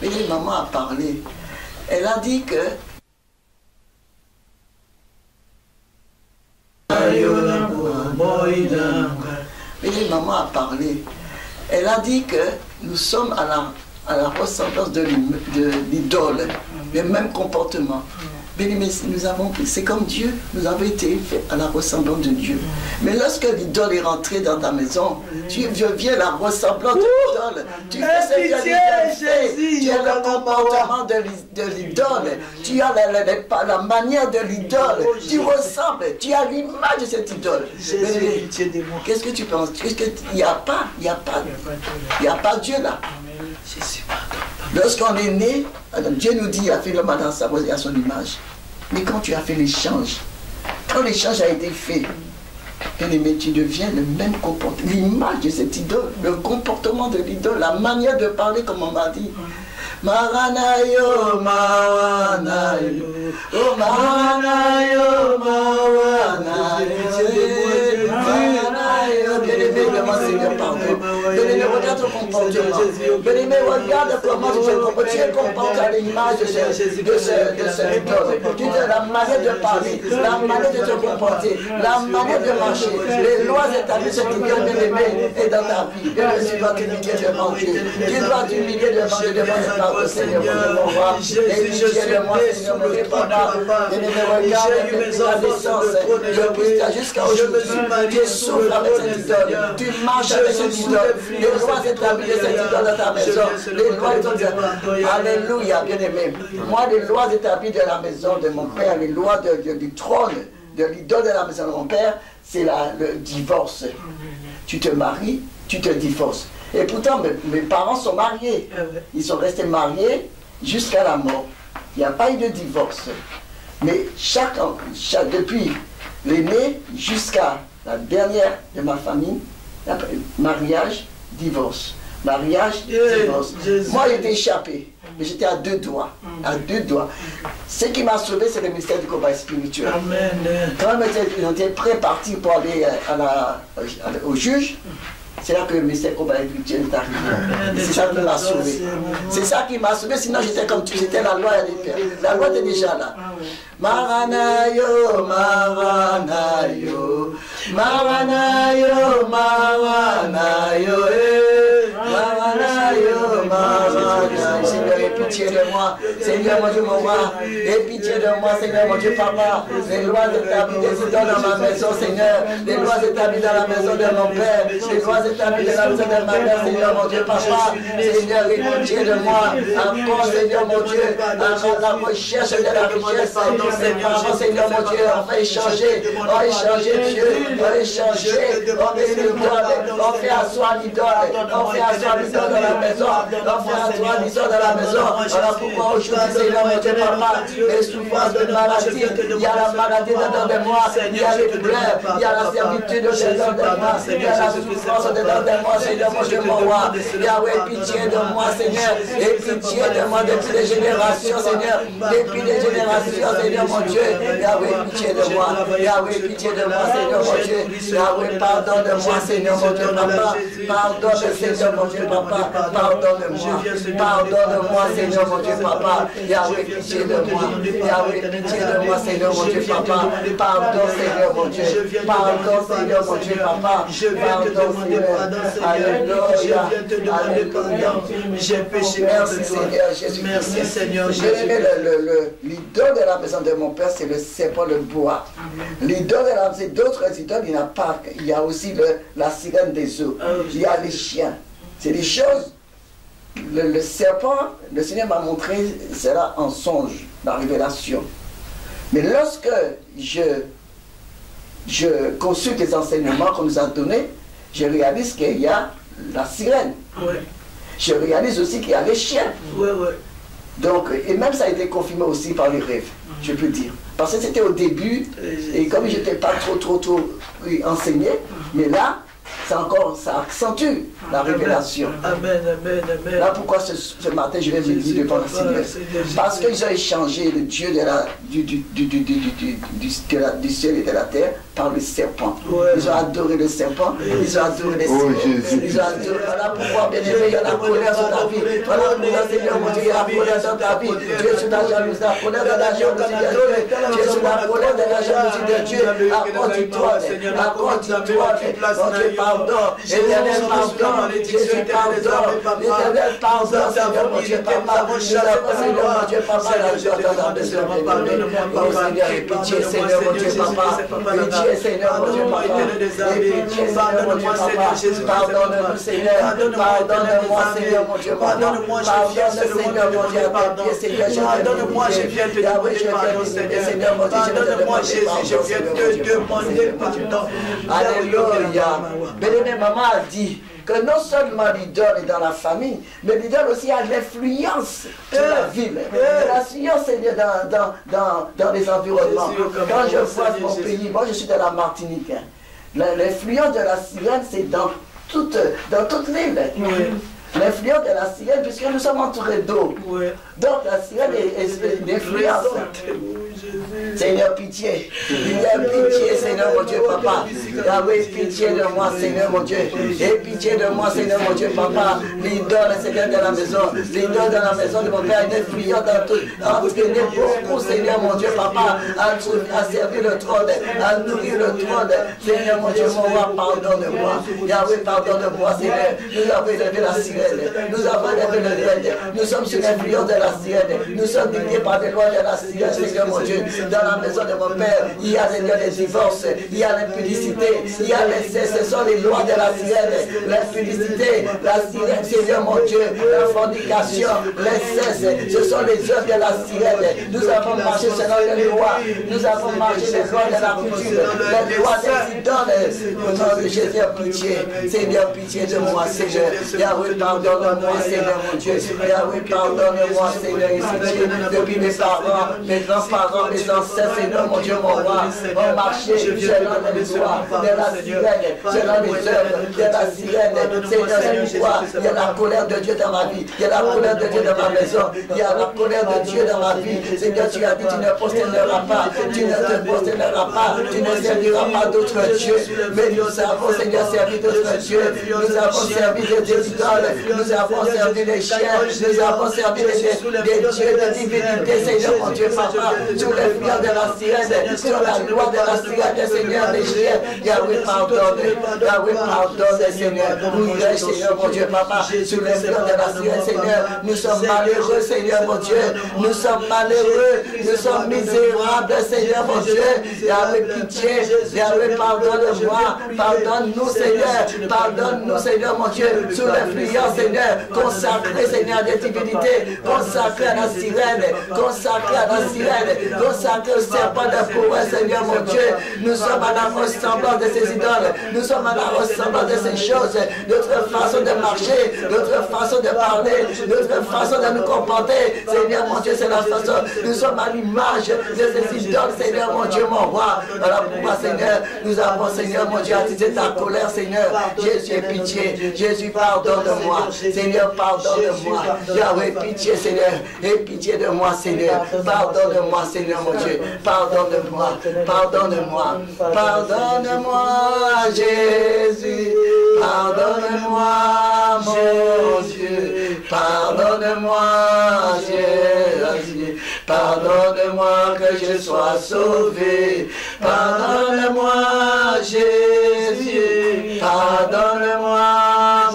Mais maman a parlé. Elle a dit que maman a parlé. Elle a dit que nous sommes à la ressemblance de l'idole, le même comportement. Mais nous avons, c'est comme Dieu, nous avons été faits à la ressemblance de Dieu. Mais lorsque l'idole est rentrée dans ta maison, tu deviens la ressemblance de l'idole. Tu fais ce que l'idole fait. Tu as le comportement de l'idole. Tu as la manière de l'idole. Tu ressembles. Tu as l'image de cette idole. Qu'est-ce que tu penses? Il n'y a pas Dieu là. Lorsqu'on est né, Dieu nous dit, il a fait l'homme dans sa voix et à son image. Mais quand tu as fait l'échange, quand l'échange a été fait, bien aimé, tu deviens le même comportement, l'image de cette idole, le comportement de l'idole, la manière de parler comme on m'a dit. Maranayo, Maranayo, oh Maranayo, Maranayo, bien-aimé, vraiment Seigneur, pardon. Bien-aimé, regarde ton comportement. Bien-aimé, regarde comment tu es comporté à l'image de cette idole. Tu as la manière de parler, la manière de te comporter, la manière de marcher. Les lois établies de cette idole, bien-aimé, est dans ta vie. Bien-aimé, tu dois t'humilier devant Dieu. Tu dois t'humilier devant Dieu, devant le Seigneur, mon roi. Et pitié de moi, Seigneur, mon papa. Bien-aimé, regarde depuis la naissance, depuis jusqu'à aujourd'hui. Tu souffles avec cette idole. Tu marches avec cette idole. Les lois établies de cette idole dans ta maison. Les lois établies. Alléluia, bien-aimé. Moi, les lois établies de la maison de mon père, les lois du trône, de l'idole de la maison de mon père, c'est le divorce. Tu te maries, tu te divorces. Et pourtant, mes parents sont mariés. Ils sont restés mariés jusqu'à la mort. Il n'y a pas eu de divorce. Mais depuis l'aîné jusqu'à la dernière de ma famille, mariage, divorce. Mariage, divorce. Moi, j'ai été échappé. Mais j'étais à deux doigts. À deux doigts. Ce qui m'a sauvé, c'est le mystère du combat spirituel. Quand on était prêt parti pour aller au juge, c'est là que le mystère combat spirituel est arrivé. C'est ça qui m'a sauvé. C'est ça qui m'a sauvé, sinon j'étais comme tu, j'étais la loi des pères. La loi était déjà là. Maranayo, Maranayo, Maranayo, Maranayo, Maranayo, Maranayo. Seigneur, aie pitié de moi. Seigneur, mon Dieu, mon roi. Aie pitié de moi, Seigneur, mon Dieu, papa. Les lois établies des idoles dans ma maison, Seigneur. Les lois établies dans la maison de mon père. Les lois établies dans la maison de ma mère, Seigneur, mon Dieu, papa. Seigneur, aie pitié de moi. Encore, Seigneur, mon Dieu, à la recherche de la richesse. Seigneur, mon Dieu, on va échanger. On va échanger, Dieu. On va échanger. On met l'idole. On fait asseoir l'idole. On fait asseoir l'idole dans la maison. On fait asseoir l'idole dans la maison. Alors pourquoi aujourd'hui, Seigneur, mon Dieu, papa, les souffrances de maladie, il y a la maladie dedans de moi, il y a les pleurs, il y a la servitude dedans de moi, il y a la souffrance dedans de moi, Seigneur, mon Dieu, mon roi. Yahweh, pitié de moi, Seigneur, et pitié de moi depuis les générations, Seigneur, depuis les générations, Seigneur, mon Dieu. Yahweh, pitié de moi, Yahweh, pitié de moi, Seigneur, mon Dieu. Yahweh, pardonne de moi, Seigneur, mon Dieu, papa. Pardonne, Seigneur, mon Dieu, papa. Pardonne-moi, pardonne-moi, Seigneur. Seigneur mon Dieu, papa. Yahweh, pitié de moi. Yahweh, pitié de moi, Seigneur mon Dieu, papa. Pardon, Seigneur mon Dieu. Pardon, Seigneur mon Dieu, papa. Je viens te demander pardon, Seigneur. Je viens te demander pardon. J'ai péché contre toi. Merci, Seigneur Jésus. L'idole de la maison de mon père, c'est le serpent, le bois. L'idole de la maison, d'autres idoles, il n'y en a pas. Il y a aussi la sirène des eaux. Il y a les chiens. C'est des choses. Le serpent, le Seigneur m'a montré cela en songe, la révélation. Mais lorsque je consulte les enseignements qu'on nous a donnés, je réalise qu'il y a la sirène. Ouais. Je réalise aussi qu'il y a les chiens. Ouais, ouais. Donc, et même ça a été confirmé aussi par les rêves, je peux dire. Parce que c'était au début, et comme je n'étais pas trop enseigné, mais là, ça accentue la révélation. Amen, amen, amen. Là, pourquoi ce matin, je vais me dire devant le Seigneur. Parce qu'ils ont échangé le Dieu du ciel et de la terre par le serpent. Ouais. Ils ont adoré le serpent, ils ont adoré les serpents. Ils ont adoré. Voilà pourquoi, bien aimé, il y a la colère sur ta vie. Voilà pourquoi, Seigneur mon Dieu, il y a la colère dans ta vie. Tu es sur la jalousie, la colère de la jalousie de Dieu. Tu es sur la colère de la jalousie de Dieu. Accorde-toi, accorde-toi. Pardon, éternel pardon, Jésus pardon, éternel pardon, Seigneur mon Dieu, papa, Seigneur mon Dieu, papa, la joie de la maison, oh Seigneur, et pitié, Seigneur mon Dieu, papa, pitié, Seigneur mon Dieu, papa, et pitié, Seigneur mon Dieu, papa, pardonne-nous, Seigneur, pardonne-moi, Seigneur mon Dieu, pardonne-moi, Seigneur mon Dieu, pardonne-moi, Seigneur, pardonne-moi, je viens te demander pardon, Seigneur mon Dieu, pardonne-moi, Jésus, je viens te demander pardon, alléluia. Bien-aimé, maman a dit que non seulement l'idole est dans la famille, mais l'idole aussi a l'influence sur la ville. L'influence est dans les environnements. Quand je vois mon pays, moi je suis de la Martinique, l'influence de la sirène c'est dans toute l'île. L'influence de la sirène, puisque nous sommes entourés d'eau. Donc la sirène est une influence. Seigneur, pitié. Pitié, Seigneur mon Dieu, papa. Yahweh, pitié de moi, Seigneur mon Dieu. Et pitié de moi, Seigneur mon Dieu, papa. L'idole, Seigneur, de la maison. L'idole de la maison de mon père, une influence dans tout. Entraîner beaucoup, Seigneur mon Dieu, papa, à servir le trône, à nourrir le trône. Seigneur mon Dieu, mon roi, pardonne-moi. Yahweh, pardonne-moi, Seigneur. Nous avons élevé la sirène. Nous avons élevé le règne. Nous sommes sous l'influence de la sirène. Nous sommes guidés par les lois de la sirène, Seigneur mon Dieu. Dans la maison de mon père, il y a les divorces, il y a l'impudicité, il y a l'inceste, ce sont les lois de la sirène. L'impudicité, la sirène, Seigneur mon Dieu, la fornication, l'inceste, ce sont les œuvres de la sirène. Nous avons marché selon les lois, nous avons marché les lois de la culture, les lois des idoles. Au nom de Jésus, pitié, Seigneur, pitié de moi, Seigneur. Yahweh, pardonne-moi, Seigneur mon Dieu. Yahweh, pardonne-moi, Seigneur, et pitié. Depuis mes parents, mes grands-parents, mes ancêtres, Seigneur mon Dieu, mon roi, ont marché selon les lois de la sirène, selon les œuvres de la sirène. Seigneur, c'est pourquoi il y a la colère de Dieu dans ma vie, il y a la colère de Dieu dans ma maison, il y a la colère de Dieu dans ma vie. Seigneur, tu as dit, tu ne prosterneras pas, tu ne te prosterneras pas, tu ne serviras pas d'autres dieux. Mais nous avons, Seigneur, servi d'autres dieux, nous avons servi des idoles, nous avons servi des chiens, nous avons servi des dieux de divinité, Seigneur mon Dieu, papa, sous l'influence de la sirène, sur la loi de la sirène, Seigneur, des chiens. Yahweh, pardonne, Seigneur, nous Seigneur mon Dieu, papa, sous l'influence de la sirène, Seigneur, nous sommes malheureux, Seigneur mon Dieu, nous sommes malheureux, nous sommes misérables, Seigneur mon Dieu. Yahweh, pitié, Yahweh, pardonne-moi, pardonne-nous, Seigneur mon Dieu, sous l'influence, Seigneur, consacré, Seigneur, à des divinités, consacré à la sirène, consacré à la sirène, consacré au serpent de pouvoir, Seigneur mon Dieu. Nous sommes à la ressemblance de ces idoles, nous sommes à la ressemblance de ces choses, notre façon de marcher, notre façon de parler, notre façon de nous comporter, Seigneur mon Dieu, c'est la façon, nous sommes à l'image de ces idoles, Seigneur mon Dieu, mon roi. Voilà pourquoi, Seigneur, nous avons, Seigneur mon Dieu, attisé ta colère, Seigneur. Jésus, pitié, Jésus, pardonne-moi, Seigneur, pardonne-moi. Yahweh, pitié, Seigneur, et pitié de moi, Seigneur. Pardonne-moi, Seigneur mon Dieu. Dieu. Pardonne-moi, pardonne-moi, pardonne-moi, Jésus. Pardonne-moi, mon Dieu. Pardonne-moi, Jésus. Pardonne-moi que je sois sauvé. Pardonne-moi, Jésus. Pardonne-moi,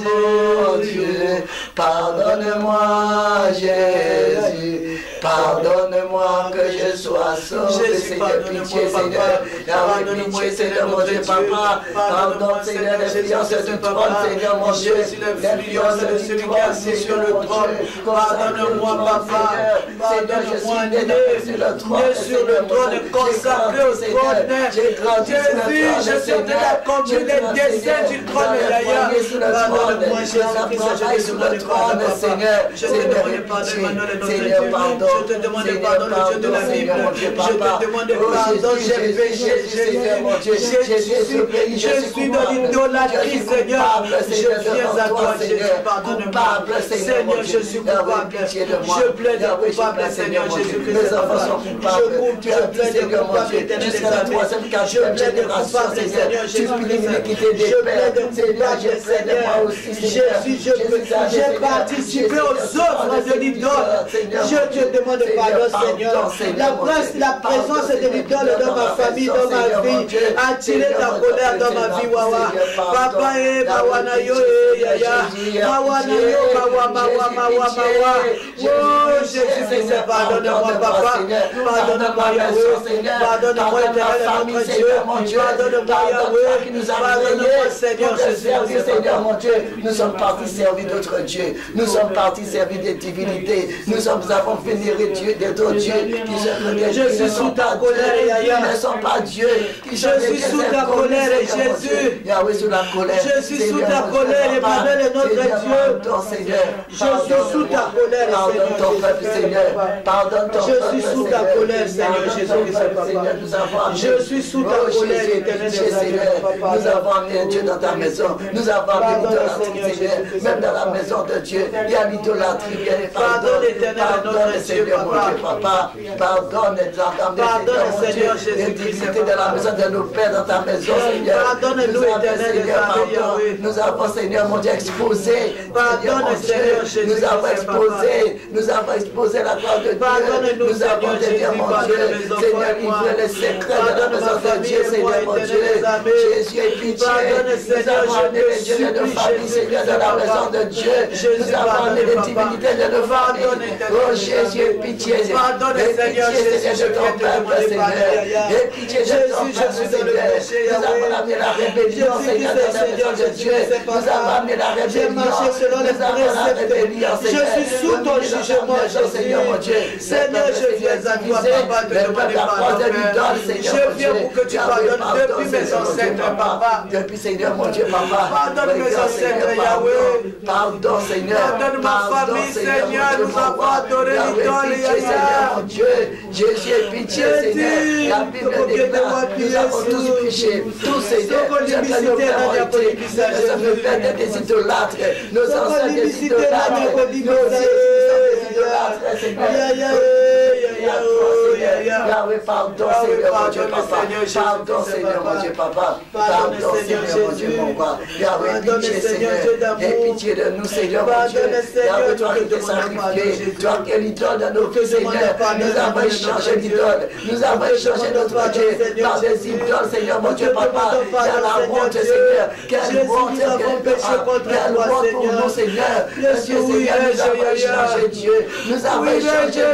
mon Dieu. Pardonne-moi, Jésus. Pardonne-moi que je sois sauvé. Seigneur, pitié, Seigneur. Pitié, Seigneur, mon Dieu, Papa. Pardon, Seigneur, l'influence du trône, Seigneur, mon Dieu. L'influence de celui qui est assis sur le trône. Pardonne-moi, Papa. Seigneur, je suis né sur le trône et consacré au trône. Jésus, je suis né accompli les desseins du trône, Yahya. Pardonne-moi, Jésus, sur le trône, Seigneur. Je te demande pardon, Emmanuel, notre Dieu. Je te demande pardon, le Dieu de la Bible. Je te demande pardon, j'ai péché, je suis dans l'idolâtrie, Seigneur. Je viens à toi, Jésus, pardonne-moi. Seigneur, je suis coupable. Je plaide coupable, Seigneur Jésus-Christ. Je plaide coupable, éternel des armées. Je plaide coupable, Seigneur Jésus-Christ. Je plaide coupable, Seigneur. Jésus, j'ai participé aux œuvres de l'idole. Je te demande pardon, Seigneur. La présence de l'idole dans ma famille, dans ma vie, a tiré ta colère dans ma vie, Wawa. Papa, Mawanayo, Yaya. Mawanayo, Mawa. Oh, Jésus, pardonne-moi, Papa. Pardonne-moi, Yahweh. Pardonne-moi, éternel, notre Dieu. Pardonne-moi, Yahweh. Pardonne-moi, Seigneur Jésus. Seigneur, mon Dieu, nous sommes partis servir d'autres dieux. Nous sommes partis servir des divinités. Nous avons vénéré Dieu, d'autres dieux je suis sous ta colère, Yahya. Ils ne sont pas Dieu. Je suis sous ta colère, Jésus. Yahweh, sous la colère. Je suis sous ta colère, Emmanuel est notre Dieu. Je suis sous ta colère, pardonne ton peuple, Seigneur. Pardonne ton peuple, je suis sous ta colère, Seigneur Jésus-Christ. Je suis sous ta colère, éternel Papa. Nous avons amené Dieu dans ta maison. Nous avons amené l'idolâtrie, Seigneur. Même dans la maison de Dieu, il y a l'idolâtrie. Pardonne, éternel, notre Dieu, Papa. Pardonne, Seigneur Jésus-Christ, de la maison de nos pères dans ta maison, Seigneur. Pardonne-nous, éternel, nous avons, Seigneur, mon Dieu, exposé. Pardonne, Seigneur Jésus-Christ. Nous avons exposé la gloire de Dieu. Pardonne-nous, nous avons Jésus, mon Dieu. Seigneur, livré les secrets de la maison de Dieu, Seigneur, mon Dieu. Jésus est pitié. Nous avons amené les dieux de nos familles, Seigneur, de la maison de Dieu. Nous avons amené les divinités de nos familles. Oh, Jésus est pitié. Pardonne, Seigneur Jésus, de ton peuple, Seigneur. Et pitié de ton peuple, Seigneur. Nous avons amené la rébellion, Seigneur, dans la maison de Dieu. Nous avons amené la rébellion. Nous avons la rébellion, Seigneur. Je suis sous ton jugement, Seigneur, mon Dieu. Seigneur, je viens à toi, Papa, te demander pardon. Je viens pour que tu pardonnes depuis mes ancêtres, Papa. Depuis, Seigneur, mon Dieu, Papa. Pardonne mes ancêtres, Yahweh. Pardon, Seigneur. Pardonne ma famille, Seigneur. Nous avons adoré l'idole, Seigneur, mon Dieu. Jésus est pitié, Seigneur. La Bible déclare, nous avons tous péché. Tous, Seigneur. Nous sommes faits des idolâtres. Nos ancêtres des idolâtres. Nos idolâtres, Seigneur. Yahweh, pardon, Seigneur, mon Dieu, Papa. Pardon, Seigneur, mon Dieu, Papa. Pardon, Seigneur, mon Dieu, mon roi. Yahweh, pitié, Seigneur. Aie pitié de nous, Seigneur, mon Dieu. Yahweh, toi qui t'es sacrifié, toi qui es l'idole de nos vies, Seigneur. Nous avons échangé d'idole. Nous avons échangé notre Dieu par des idoles, Seigneur, mon Dieu, Papa. Quelle la honte, Seigneur. Quelle honte, quelle honte pour nous, Seigneur. Dieu, Seigneur, nous avons échangé Dieu. Nous avons échangé Dieu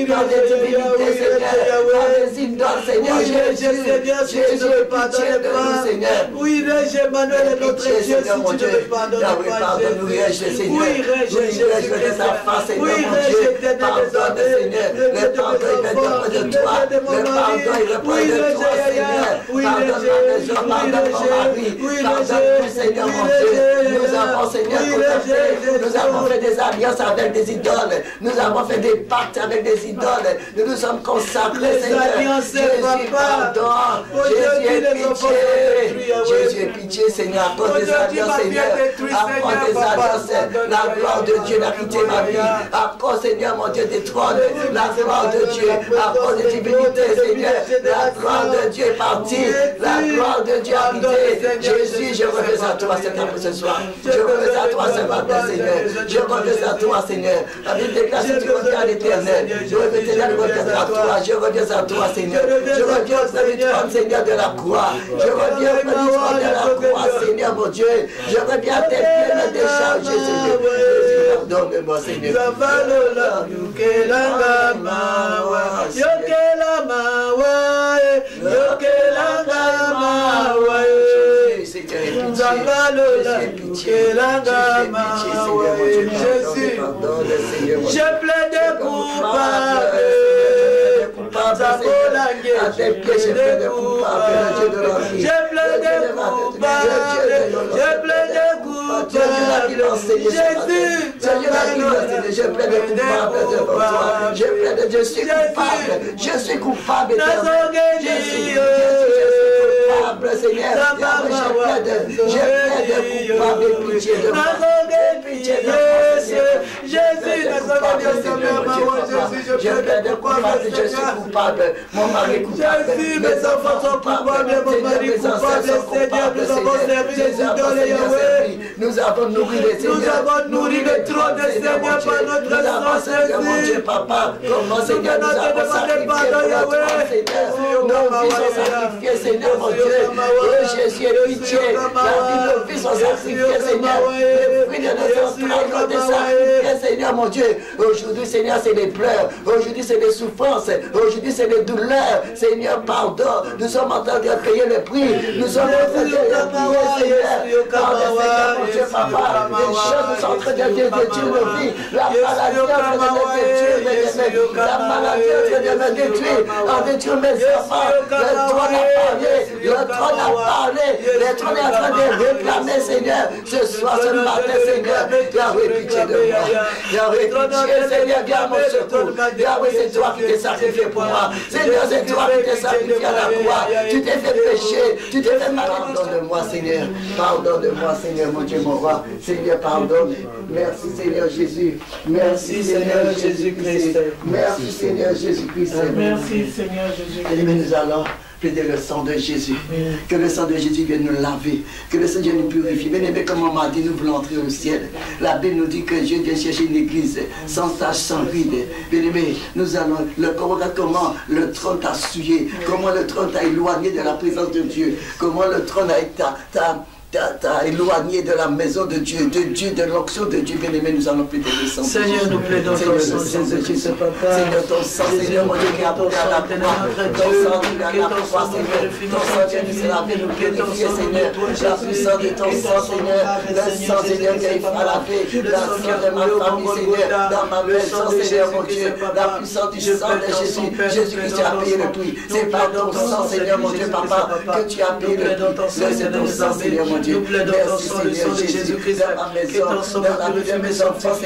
par des divinités, Seigneur. Par des idoles, Seigneur. Jésus, pitié de nous, Seigneur. Oui, Régé, Emmanuel est notre Dieu, si tu ne veux pardonner pas, pardonne-nous, Régé, Seigneur. Oui, Régé, de ta face, Seigneur, mon Dieu. Pardonne, Seigneur. Le pardon, il dépend de toi. Le pardon, il dépend de toi, Seigneur. Pardonne ma maison, pardonne mon mari. Pardonne-nous, Seigneur, mon Dieu. Nous avons, Seigneur, nous avons fait des alliances avec des idoles. Nous avons fait des pactes avec des idoles. Nous nous sommes consacrés, Les Seigneur. alliances, Jésus, papa. pardon. Aujourd'hui, Jésus, les enfants sont détruits, Yahweh. Jésus, pitié, Seigneur. À cause des Aujourd'hui, alliances, ma vie Seigneur. est détruite, À cause Seigneur, des papa. alliances, la gloire de Dieu n'a quitté ma vie. À cause, Seigneur, mon Dieu, des trônes. La gloire de Dieu. À cause des divinités, Seigneur. La gloire de Dieu est partie. La gloire de Dieu a quitté. Jésus, je reviens à toi ce soir. Je reviens à toi ce matin, Seigneur. Je reviens à toi, Seigneur. La Bible déclare que tu reviens à l'éternel. Je reviens à toi. Je reviens à toi, Seigneur. Je reviens au du trône, Seigneur, de la croix. Je reviens au du trône de la croix, Seigneur, mon Dieu. Je reviens à tes pieds, me décharger, Seigneur. Pardonne-moi, Seigneur. Je plaide coupable. À tes pieds, je plaide coupable, Dieu de la vie. Je plaide coupable. Je plaide coupable. Jésus, je plaide coupable devant toi. Je plaide, je suis coupable. Je suis coupable, je suis coupable, Seigneur. Je plaide coupable, pitié de moi. Pitié de moi, Jésus, je plaide coupable, je suis coupable. Mon mari est coupable. Jésus, mes enfants sont coupables, mon mari est coupable, Seigneur, nous avons servi les idoles, Yahweh. Nous avons nourri les Seigneurs. Nous avons nourri le trône de Seigneur par notre sang, Jésus. Mon Dieu, Papa, comment Seigneur, nous avons sacrifié pour notre Seigneur. Nos vies sont sacrifiées, Seigneur, mon Dieu. Oh Jésus, pitié. Nos vies sont sacrifiées, Seigneur. Les fruits de nos entrailles ont été sacrifiés, Seigneur, mon Dieu. Aujourd'hui, Seigneur, c'est les pleurs. Aujourd'hui, c'est les souffrances. Aujourd'hui, c'est les douleurs. Seigneur, pardon. Nous sommes en train de payer le prix. Nous sommes en train de payer, Seigneur. Pardon, Seigneur, mon Dieu, Papa. Les choses sont en train de détruire nos vies. La maladie est en train de me détruire. La maladie est en train de me détruire. En détruire mes enfants. Le trône a parlé. Le trône a parlé. Le trône est en train de réclamer, Seigneur. Ce soir, ce matin, Seigneur. Yahweh, pitié de moi. Yahweh, pitié, Seigneur, viens à mon secours. Yahweh, c'est toi qui t'es sacrifié pour moi. Seigneur, c'est toi qui t'es sacrifié à la croix. Tu t'es fait pécher. Tu t'es fait mal. Pardonne-moi, Seigneur. Pardonne-moi, Seigneur, mon Dieu, mon roi. Seigneur, pardonne. Merci, Seigneur Jésus. Merci, Seigneur Jésus-Christ. Merci, Seigneur Jésus-Christ. Merci, Seigneur Jésus-Christ. Et nous allons plaider le sang de Jésus. Que le sang de Jésus vienne nous laver. Que le sang de Jésus nous purifie. Bien aimé, comme on m'a dit, nous voulons entrer au ciel. La Bible nous dit que Dieu vient chercher une église sans tache, sans ride. Bien aimé, nous allons, regarde comment le trône t'a souillé. Comment le trône t'a éloigné de la présence de Dieu. Comment le trône a été t'as éloigné de la maison de Dieu, de l'onction de Dieu. Bien aimé, nous allons plaider le sang. Seigneur, nous plaidons ton sang, Jésus-Christ, Papa. Seigneur, ton sang, Seigneur, mon Dieu, qui a apporté à la croix. Ton sang, qui a la croix, Seigneur. Ton sang, qui nous a fait nous purifier, Seigneur. La puissance de ton sang, Seigneur. Le sang, Seigneur, qui a lavé. La sang de ma famille, Seigneur. Dans ma maison, Seigneur, mon Dieu. La puissance du sang de Jésus. Jésus-Christ a payé le prix. C'est par ton sang, Seigneur, mon Dieu, Papa, que tu as payé le prix. C'est ton sang, Seigneur, mon Dieu. Nous plaidons ton sang, le sang de Jésus-Christ, que ton sang va purifier mes enfants,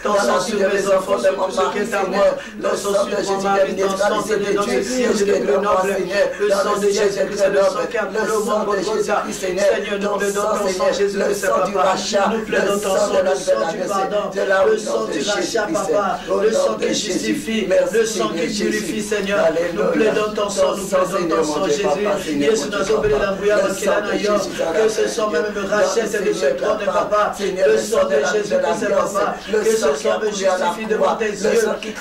ton sang sur mes enfants, sur tout ce qui est à moi, ton sang sur mon mari, ton sang c'est dans ce ciel, je le noble, le sang de Jésus-Christ, le sang qui a pour le monde, Golgotha. Seigneur, nous plaidons ton sang, Jésus-Christ, Papa. Nous plaidons ton sang, le sang du pardon, le sang du rachat, Papa, le sang qui justifie, le sang qui purifie, Seigneur. Nous plaidons ton sang, nous plaidons ton sang, Jésus. Jésus nous a oublié l'embrouillard qu'il a d'ailleurs, que ce sang même me rachète de ce trône, Papa. Le sang de Jésus-Christ, Papa. Que ce sang me justifie devant tes yeux.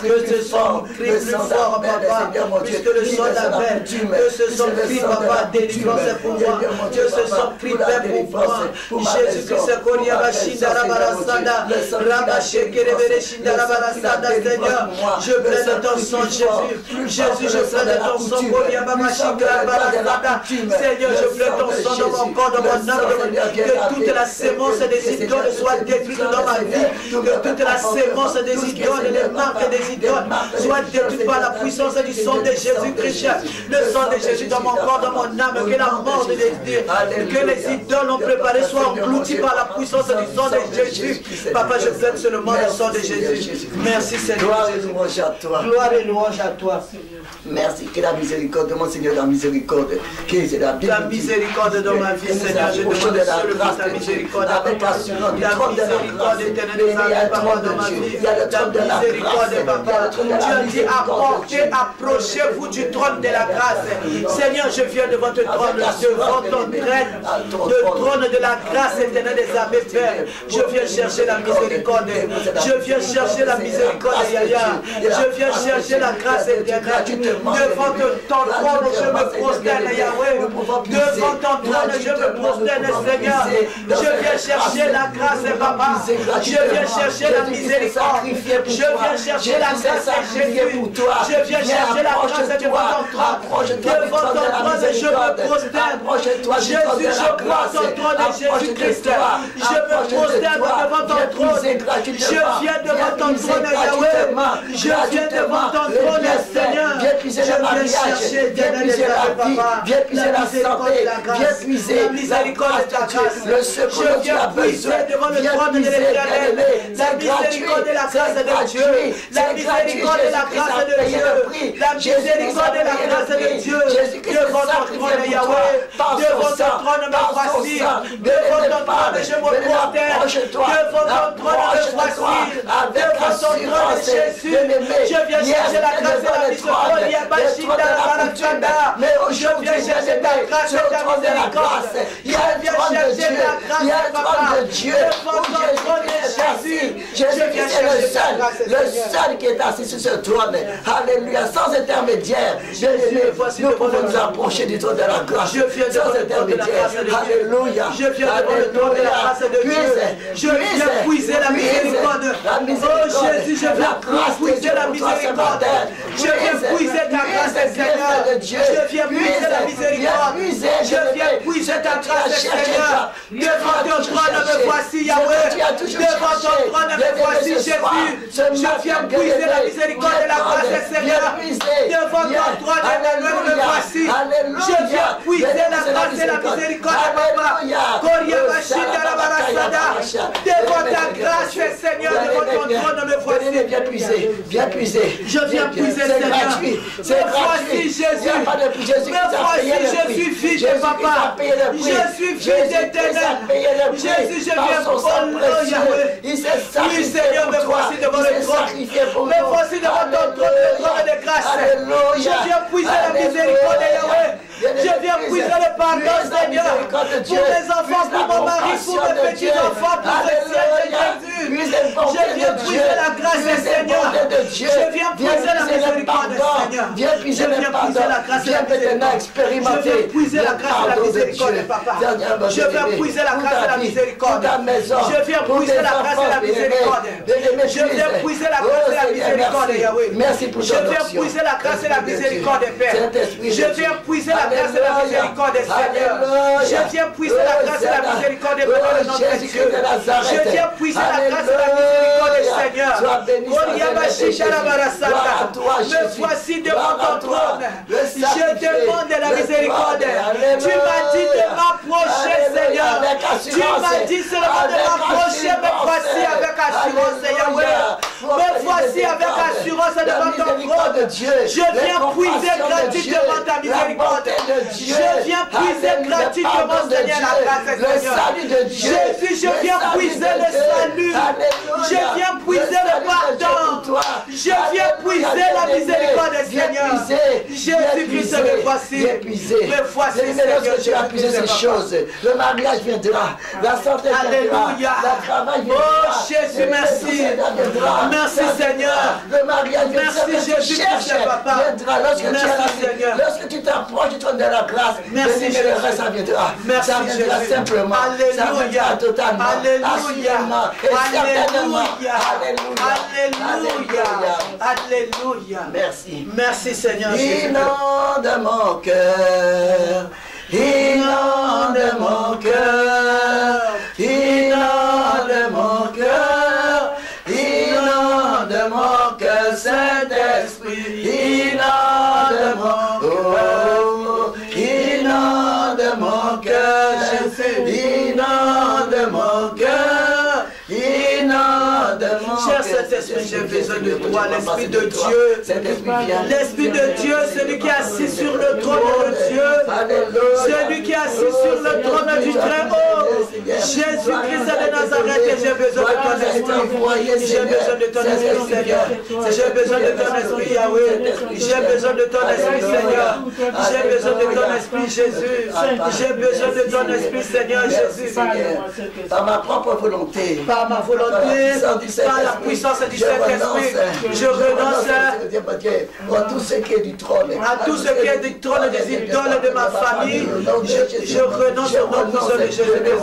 Que ce sang crie plus fort, Papa. Puisque le sang d'appel. Que ce sang crie, Papa, délivrance pour moi. Que ce sang crie paix pour moi. Jésus-Christ, Koryaba Shindara Barasada. Rabaché Kerebere Shindara Barasada, Seigneur. Je plaide ton sang, Jésus. Jésus, je plaide ton sang, Koryaba Shindara Barasada. Seigneur, je plaide ton sang dans mon corps, dans mon âme. que toute la sémence des idoles soit détruite dans ma vie, que toute la sémence des idoles et les marques des idoles soient détruites par la puissance du sang de Jésus-Christ. Le sang de Jésus dans mon corps, dans mon âme, que la mort que les idoles ont préparées soient englouties par la puissance du sang de Jésus. Papa, je plaide seulement le sang de Jésus. Merci Seigneur. Gloire et louange à toi. Gloire et louange à toi. Merci, que la miséricorde de mon Seigneur, la miséricorde, la miséricorde dans ma vie, Seigneur, je demande seulement ta miséricorde. Avec l'assurance du trône de la grâce, éternelle, papa, dans ma vie. La miséricorde, papa. Dieu dit, approchez-vous du trône de la grâce. Seigneur, je viens devant ton trône, devant ton trône, le trône de la grâce éternelle des armées, Père. Je viens chercher la miséricorde. Je viens chercher la miséricorde, Yaya. Je viens chercher la grâce éternelle. Devant ton trône, je me prosterne, Yahweh. Devant ton trône, je me prosterne, Seigneur. Je viens chercher la grâce, Papa. Je viens chercher la miséricorde. Je viens chercher la grâce de Jésus. Je viens chercher la grâce devant ton trône. Devant ton trône, je me prosterne. Jésus, je crois ton trône, Jésus-Christ. Je me prosterne devant ton trône. Je viens devant ton trône, Yahweh. Je viens devant ton trône, Seigneur. Viens puiser le mariage, viens puiser la vie, viens puiser la santé, viens puiser la miséricorde de Dieu, le secours dont tu as besoin, viens puiser, bien-aimé, c'est gratuit, c'est gratuit, la miséricorde et la grâce de Dieu, la miséricorde et la grâce de Dieu, devant ton trône, Yahweh, devant ton trône, me voici, devant ton trône, je me prosterne, devant ton trône, me voici, devant ton trône, Jésus, je viens chercher la grâce et la miséricorde. Mais aujourd'hui, je viens chercher ta grâce et ta miséricorde. Je viens chercher ta grâce, de Dieu. Jésus, c'est le seul qui est assis sur ce trône. Alléluia, sans intermédiaire. Nous pouvons nous approcher du trône de la grâce. Sans intermédiaire. Alléluia. Je viens devant le trône de la grâce de Dieu. Je viens puiser la miséricorde. Oh Jésus, je viens puiser la miséricorde. Je viens puiser ta grâce, Seigneur. Je viens puiser la miséricorde. Je viens puiser ta grâce, Seigneur. Devant ton trône, me voici, Yahweh. Devant ton trône, me voici, Jésus. Je viens puiser la miséricorde et la grâce, Seigneur. Devant ton trône, me voici. Je viens puiser la grâce et la miséricorde, Papa. Devant ta grâce, Seigneur, devant ton trône, me voici. Viens puiser, viens puiser. Je viens puiser, Seigneur. C'est gratuit. Jésus. Me voici, je suis fils de Papa. Je suis fils d'éternel. Jésus, je viens pour Yahweh. Oui, Seigneur, me voici devant le trône. Me voici devant ton trône, le trône de grâce. Je viens puiser la miséricorde, Yahweh. Je viens puiser le pardon, Seigneur, pour mes enfants, pour mon mari, pour mes petits-enfants, pour le ciel de Jésus. Je viens puiser la grâce, Seigneur. Je viens puiser la miséricorde, Seigneur. Viens puiser le pardon. Viens maintenant expérimenter. Je viens puiser la grâce et la miséricorde, Papa. Je viens puiser la grâce et la miséricorde. Je viens puiser la grâce et la miséricorde. Je viens puiser la grâce et la miséricorde, Yahweh. Merci pour ton Je viens puiser la grâce et la miséricorde, Père. Je viens puiser la grâce et la miséricorde, Seigneur. Je viens puiser la grâce et la miséricorde devant le nom de Dieu. Je viens puiser la grâce et la miséricorde, Seigneur. Me voici devant ton trône. Je demande la miséricorde. Tu m'as dit de m'approcher, Seigneur. Tu m'as dit seulement de m'approcher. Me voici avec assurance, Yahweh. Me voici avec assurance devant ton trône. Je viens puiser gratuitement ta miséricorde. Je viens puiser gratuitement, Seigneur, la grâce, Seigneur. Jésus, je viens puiser le salut. Je viens puiser le pardon. Je viens puiser la miséricorde, Seigneur. Jésus-Christ, me voici. Me voici, Seigneur. Tu as puisé ces choses. Le mariage viendra. La santé viendra. Le travail viendra. Oh, Jésus, merci. Merci, Seigneur. Le mariage viendra. Merci, Jésus, Papa. Lorsque tu t'approches du trône de la grâce, merci, Jésus. Ça viendra. Merci, ça viendra Jésus. simplement. Alléluia. Ça viendra totalement. Alléluia. Et certainement. Alléluia. Alléluia. Merci. Merci, Seigneur. Inonde mon cœur. Inonde mon cœur. cœur, inonde mon cœur, inonde mon cœur. Cher Saint-Esprit, j'ai besoin de toi, l'Esprit de Dieu. L'Esprit de Dieu, celui qui est assis sur le trône de Dieu, celui qui est assis sur le trône du Très-Haut, Jésus-Christ de Nazareth, j'ai besoin de ton esprit. J'ai besoin de ton esprit, Seigneur. J'ai besoin de ton esprit, Yahweh. J'ai besoin de ton esprit, Seigneur. J'ai besoin de ton esprit, Jésus. J'ai besoin de ton esprit, Seigneur Jésus. Par ma propre volonté, par ma volonté, par la puissance du Saint-Esprit, je renonce à tout ce qui est du trône, à tout ce qui est du trône des idoles de ma famille. Je renonce au nom puissant de Jésus-Christ.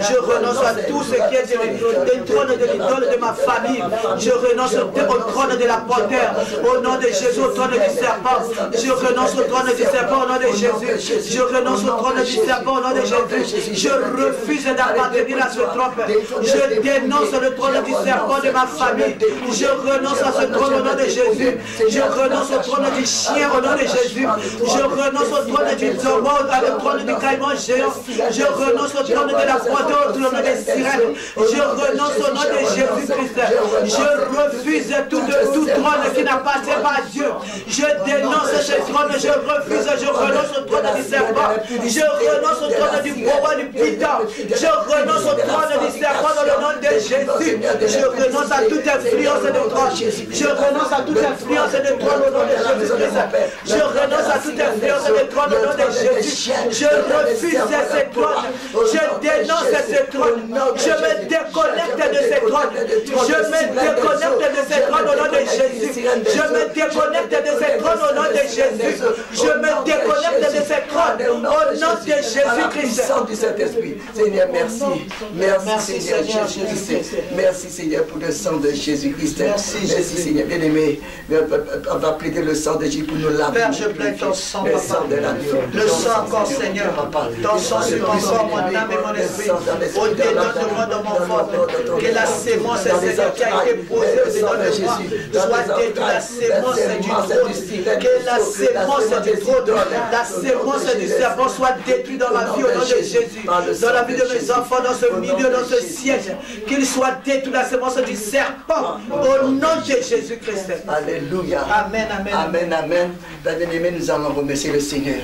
Je renonce à tout ce qui est des trônes de l'idole de ma famille. Je renonce au trône de la panthère, au nom de Jésus, au trône du serpent. Je renonce au trône du serpent au nom de Jésus. Je renonce au trône du serpent au nom de Jésus. Je refuse d'appartenir à ce trône. Je dénonce le trône du serpent de ma famille. Je renonce à ce trône au nom de Jésus. Je renonce au trône du chien au nom de Jésus. Je renonce au trône du zobo, au trône du caïman géant. Je renonce au trône de la panthère, au trône des sirènes. Je renonce au nom de Jésus-Christ. Je refuse tout trône qui n'appartient pas à Dieu. Je dénonce ce trône. Je refuse. Je renonce au trône du serpent. Je renonce au trône du bois du python. Je renonce au trône du serpent dans le nom de Jésus. Je renonce à toute influence de trône. Je renonce à toute influence de trône au nom de Jésus-Christ. Je renonce à toute influence de trône au nom de Jésus. Je refuse ce trône. Je dénonce ce trône. Je me déconnecte de ce trône. Je me déconnecte de ce trône au nom de Jésus. Je me déconnecte de ce trône au nom de Jésus. Je me déconnecte de ce trône au nom de Jésus-Christ. Du Saint-Esprit. Seigneur, merci. Merci Seigneur Jésus-Christ. Merci Seigneur pour le sang de Jésus-Christ. Merci Seigneur bien-aimé. On va plaider le sang de Jésus pour nous laver. Père, je plaide ton sang, le sang de l'agneau. Le sang encore, Seigneur. Ton sang sur mon corps, mon âme et mon esprit. Au-dedans de moi, dans mon ventre. Que la sémence, Seigneur, qui a été posée au-dedans de moi, soit détruite. La sémence du trône. Que la sémence du trône, la sémence du serpent soit détruite dans ma vie au nom de Jésus. Dans la vie de mes enfants, dans ce milieu, dans ce siège. Qu'il soit détruit la sémence du serpent au nom de Jésus-Christ. Alléluia. Amen, amen. Amen, amen. Bien-aimés, nous allons remercier le Seigneur.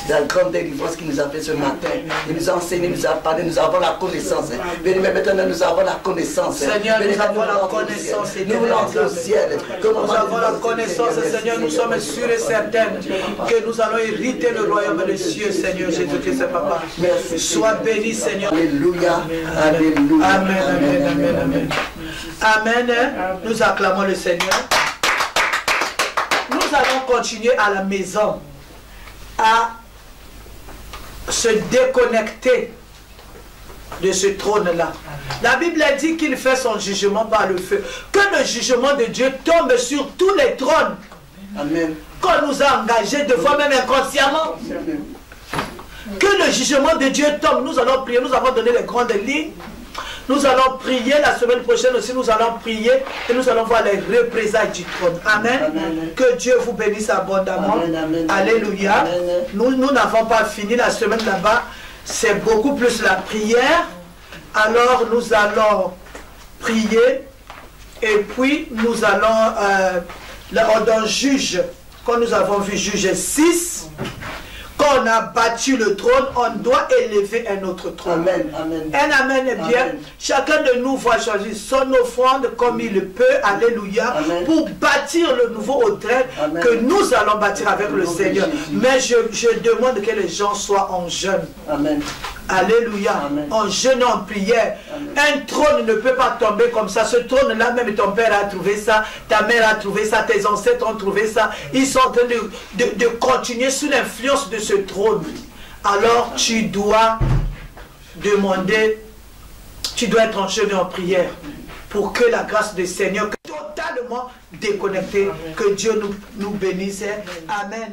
La grande délivrance qu'il nous a fait ce matin. Il nous a enseigné, nous a parlé, nous avons la connaissance. Bien-aimés, maintenant nous avons la connaissance. Seigneur, nous avons la connaissance. Nous voulons entrer au ciel. Nous avons la connaissance, Seigneur, nous sommes sûrs et certains que nous allons hériter le royaume des cieux, Seigneur Jésus-Christ, Papa. Merci. Sois béni, Seigneur. Alléluia. Alléluia. Amen, amen, amen, amen. Amen. Nous acclamons le Seigneur. Nous allons continuer à la maison à se déconnecter de ce trône-là. La Bible dit qu'il fait son jugement par le feu. Que le jugement de Dieu tombe sur tous les trônes. Amen. Qu'on nous a engagés de fois même inconsciemment. Que le jugement de Dieu tombe. Nous allons prier. Nous avons donné les grandes lignes. Nous allons prier la semaine prochaine aussi. Nous allons prier et nous allons voir les représailles du trône. Amen. Amen. Que Dieu vous bénisse abondamment. Amen, amen. Alléluia. Amen. Nous n'avons pas fini la semaine là-bas. C'est beaucoup plus la prière. Alors nous allons prier et puis nous allons dans Juge, quand nous avons vu Juge 6, quand on a battu le trône, on doit élever un autre trône. Amen, amen. Un amen est bien. Amen. Chacun de nous va choisir son offrande comme il le peut, alléluia, amen, pour bâtir le nouveau autel que nous allons bâtir avec le Seigneur. Mais je demande que les gens soient en jeûne. Amen. Alléluia. Amen. En jeûne, en prière. Amen. Un trône ne peut pas tomber comme ça. Ce trône-là, même ton père a trouvé ça, ta mère a trouvé ça, tes ancêtres ont trouvé ça. Ils sont en train de continuer sous l'influence de ce trône. Alors tu dois demander, tu dois être en jeûne et en prière pour que la grâce du Seigneur, totalement déconnectée, que Dieu nous bénisse. Amen.